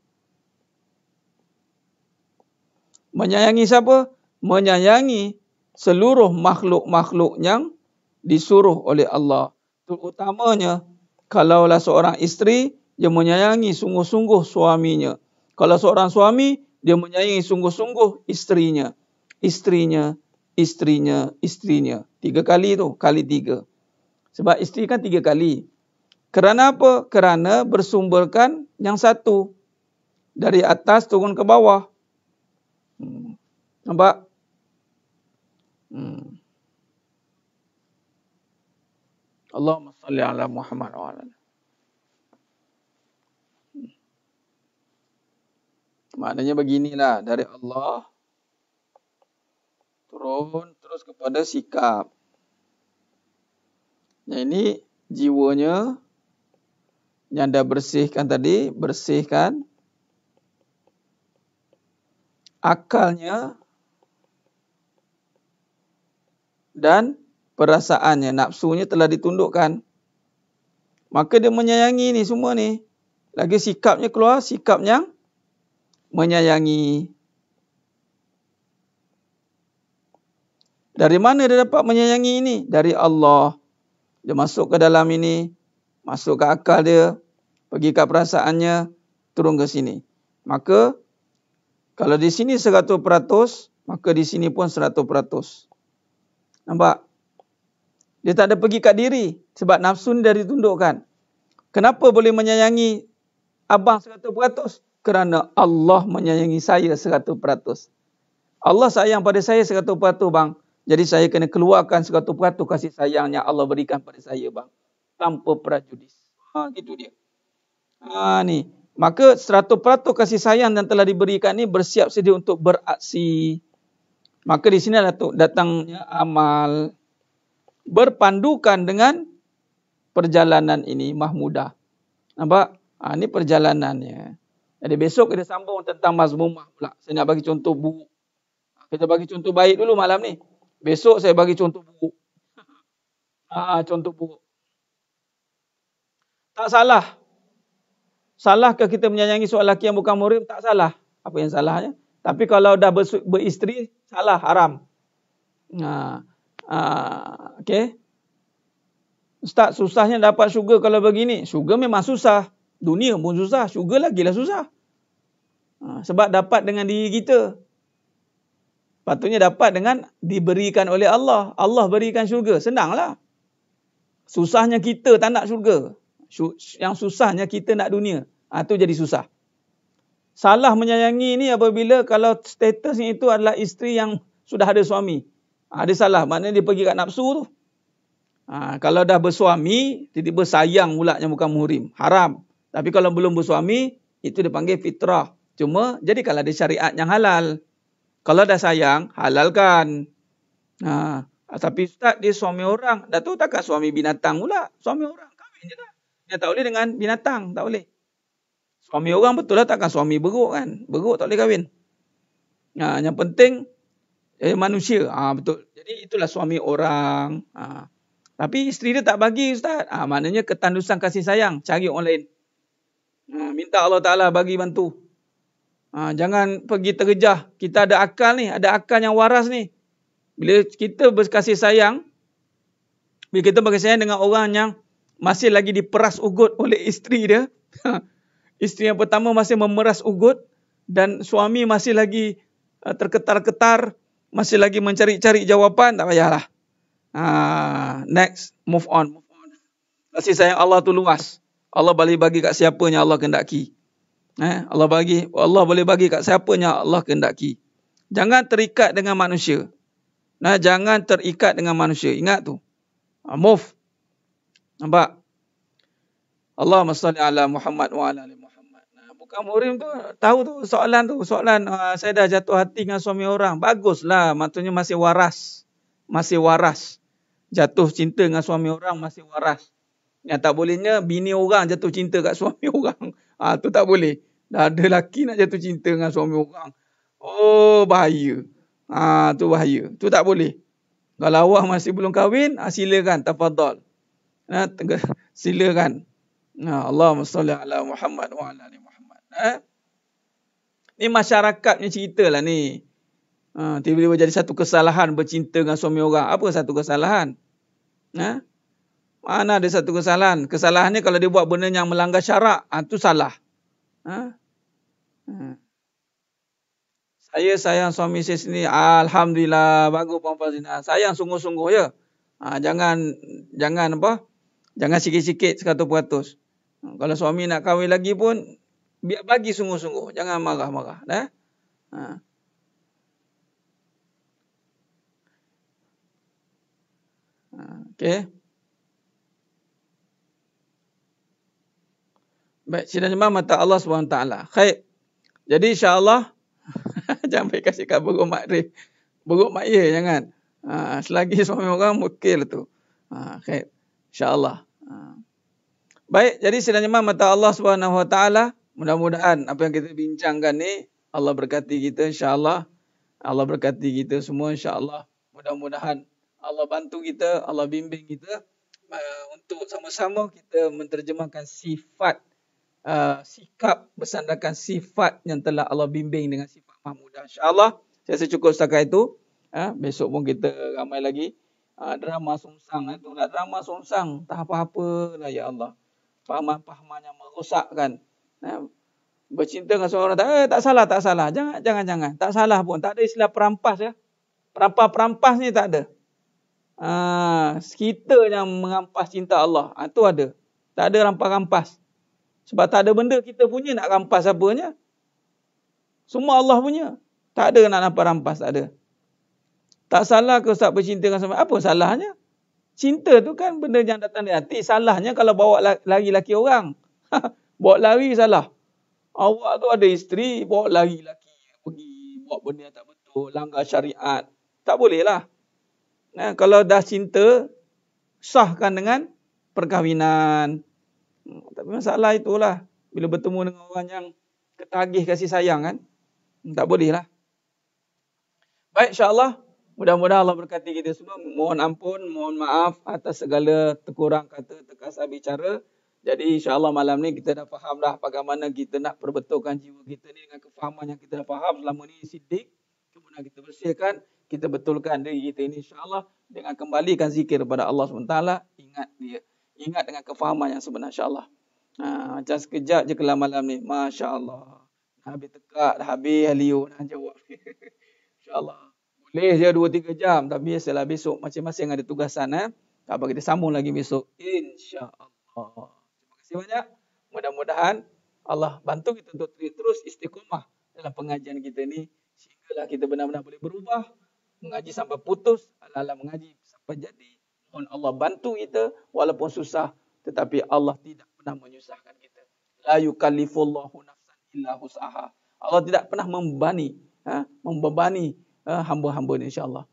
Menyayangi siapa? Menyayangi seluruh makhluk-makhluk yang disuruh oleh Allah. Terutamanya kalaulah seorang isteri, dia menyayangi sungguh-sungguh suaminya. Kalau seorang suami, dia menyayangi sungguh-sungguh isterinya. Isterinya. 3 kali tu, kali 3. Sebab isteri kan 3 kali. Kerana apa? Kerana bersumberkan yang satu. Dari atas turun ke bawah. Nampak? Allahumma salli ala Muhammad wa ala. Maknanya beginilah, dari Allah turun terus kepada sikap. Yang ini jiwanya yang dah bersihkan tadi, bersihkan. Akalnya dan perasaannya, nafsunya telah ditundukkan. Maka dia menyayangi ni semua ni. Lagi sikapnya keluar, sikap yang menyayangi. Dari mana dia dapat menyayangi ini? Dari Allah. Dia masuk ke dalam ini, masuk ke akal dia, pergi ke perasaannya, turun ke sini. Maka kalau di sini 100%, maka di sini pun 100%. Nampak? Dia tak ada pergi kat diri sebab nafsu ni dah ditundukkan. Kenapa boleh menyayangi abang 100%? Kerana Allah menyayangi saya 100%. Allah sayang pada saya 100%, bang. Jadi saya kena keluarkan 100% kasih sayang yang Allah berikan pada saya, bang. Tanpa prejudis. Gitu dia. Ni. Maka 100% kasih sayang yang telah diberikan ni bersiap sedia untuk beraksi. Maka di sini datangnya amal. Berpandukan dengan perjalanan ini, mahmudah. Nampak? Ini perjalanannya. Jadi besok kita sambung tentang mazmumah pula. Saya nak bagi contoh buruk. Kita bagi contoh baik dulu malam ni. Besok saya bagi contoh buruk. Contoh buruk. Tak salah. Salahkah kita menyayangi seorang lelaki yang bukan muhrim? Tak salah. Apa yang salahnya? Tapi kalau dah beristeri, salah, haram. Okey. Ustaz, susahnya dapat syurga kalau begini. Syurga memang susah. Dunia pun susah, syurga lagilah susah. Sebab dapat dengan diri kita. Patutnya dapat dengan diberikan oleh Allah. Allah berikan syurga. Senanglah. Susahnya kita tak nak syurga. Yang susahnya kita nak dunia. Itu jadi susah. Salah menyayangi ni apabila kalau statusnya itu adalah isteri yang sudah ada suami. Dia salah. Maknanya dia pergi kat nafsu tu. Kalau dah bersuami, tiba-tiba sayang pula yang bukan muhrim. Haram. Tapi kalau belum bersuami, itu dipanggil fitrah. Cuma, jadi kalau ada syariat yang halal. Kalau dah sayang, halalkan. Tapi ustaz, dia suami orang. Dah tu takkan suami binatang pula. Suami orang, kahwin je dah. Dia tak boleh dengan binatang, tak boleh. Suami orang betul lah, takkan suami beruk kan. Beruk tak boleh kahwin. Yang penting, manusia. Betul. Jadi itulah suami orang. Tapi isteri dia tak bagi ustaz. Maknanya ketandusan kasih sayang. Cari orang lain. Minta Allah Ta'ala bagi bantu. Jangan pergi terjejah. Kita ada akal ni. Ada akal yang waras ni. Bila kita berkasih sayang. Bila kita berkasih sayang dengan orang yang masih lagi diperas ugut oleh isteri dia. Isteri yang pertama masih memeras ugut. Dan suami masih lagi terketar-ketar. Masih lagi mencari-cari jawapan. Tak payahlah. Next. Move on. Kasih sayang Allah tu luas. Allah boleh bagi kat siapa yang Allah kehendaki. Allah boleh bagi kat siapa yang Allah kehendaki. Jangan terikat dengan manusia. Jangan terikat dengan manusia. Ingat tu. Move. Nampak? Allahumma salli ala Muhammad wa ala ali Muhammad. Bukan muhrim tu. Tahu tu soalan tu. Saya dah jatuh hati dengan suami orang. Baguslah. Maksudnya masih waras. Masih waras. Jatuh cinta dengan suami orang masih waras. Yang tak bolehnya bini orang jatuh cinta kat suami orang. Tu tak boleh. Dah ada lelaki nak jatuh cinta dengan suami orang. Bahaya. Tu bahaya. Tu tak boleh. Kalau awak masih belum kahwin, silakan. Tafadhal. Silakan. Allahumma salli ala Muhammad wa ala ali Muhammad. Ni masyarakatnya cerita lah ni. Tiba-tiba jadi satu kesalahan bercinta dengan suami orang. Apa satu kesalahan? Mana ada satu kesalahan? Kesalahannya kalau dia buat benda yang melanggar syarak, tu salah. Saya sayang suami saya sendiri. Alhamdulillah, bagus puan-puan zina. Sayang sungguh-sungguh ya. Jangan sikit-sikit 100%. Kalau suami nak kahwin lagi pun biar bagi sungguh-sungguh. Jangan marah-marah, dah. Okey. Baik, sidang jemaah mata Allah SWT. Khair. Jadi insya-Allah jangan pergi kasih kat beruk mak Rif. Beruk mak ye jangan. Selagi suami orang mukil tu. Khair. Insya-Allah. Baik, jadi sidang jemaah mata Allah SWT. Mudah-mudahan apa yang kita bincangkan ni Allah berkati kita insya-Allah. Allah berkati kita semua insya-Allah. Mudah-mudahan Allah bantu kita, Allah bimbing kita untuk sama-sama kita menterjemahkan sifat sikap bersandarkan sifat yang telah Allah bimbing dengan sifat mahmudah. InsyaAllah, saya rasa cukup setakat itu. Besok pun kita ramai lagi. Drama sungsang. Drama sungsang. Tak apa-apa lah ya Allah. Pahaman-pahaman yang merosakkan. Bercinta dengan seorang orang. Tak salah. Jangan. Tak salah pun. Tak ada istilah perampas ya. Perampas ni tak ada. Kita yang merampas cinta Allah. Itu ada. Tak ada rampas-rampas. Sebab tak ada benda kita punya nak rampas apanya. Semua Allah punya. Tak ada nak rampas, tak ada. Tak salah ke Ustaz bercinta dengan sama? Apa salahnya? Cinta tu kan benda yang datang dari hati. Salahnya kalau bawa lari laki orang. Bawa lari salah. Awak tu ada isteri, bawa lari laki. Pergi buat benda yang tak betul. Langgar syariat. Tak boleh lah. Kalau dah cinta, sahkan dengan perkahwinan. Tapi masalah itulah. Bila bertemu dengan orang yang ketagih kasih sayang kan. Tak boleh lah. Baik, insyaAllah. Mudah-mudahan Allah berkati kita semua. Mohon ampun, mohon maaf atas segala terkurang kata, terkasar bicara. Jadi insyaAllah malam ni kita dah faham dah bagaimana kita nak perbetulkan jiwa kita ni dengan kefahaman yang kita dah faham selama ni siddiq. Kemudian kita bersihkan, kita betulkan diri kita ini insyaAllah dengan kembalikan zikir kepada Allah SWT. Ingat dia. Ingat dengan kefahaman yang sebenar insyaAllah. Macam sekejap je kelam malam ni. Masya Allah. Habis tekak, dah habis Liu nak jawab. InsyaAllah. Boleh je 2-3 jam. Tapi biasalah besok masing-masing ada tugasan. Tak apa, kita sambung lagi besok. InsyaAllah. Terima kasih banyak. Mudah-mudahan Allah bantu kita untuk terus istiqomah dalam pengajian kita ni. Sehinggalah kita benar-benar boleh berubah. Mengaji sampai putus. Ala-ala mengaji sampai jadi. Mohon Allah bantu kita. Walaupun susah. Tetapi Allah tidak pernah menyusahkan kita. La yukallifullahu nafsan illa hus'aha. Allah tidak pernah membebani hamba-hamba ni, insyaAllah.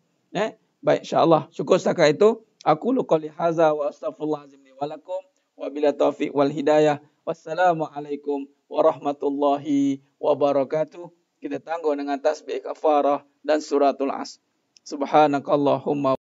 Baik, insyaAllah. Syukur setakat itu. Aku luqali haza wa astaghfirullahalazim li wa lakum wa bila taufiq wal hidayah. Wassalamualaikum warahmatullahi wabarakatuh. Kita tangguh dengan tasbih kafarah dan suratul As. Subhanakallahumma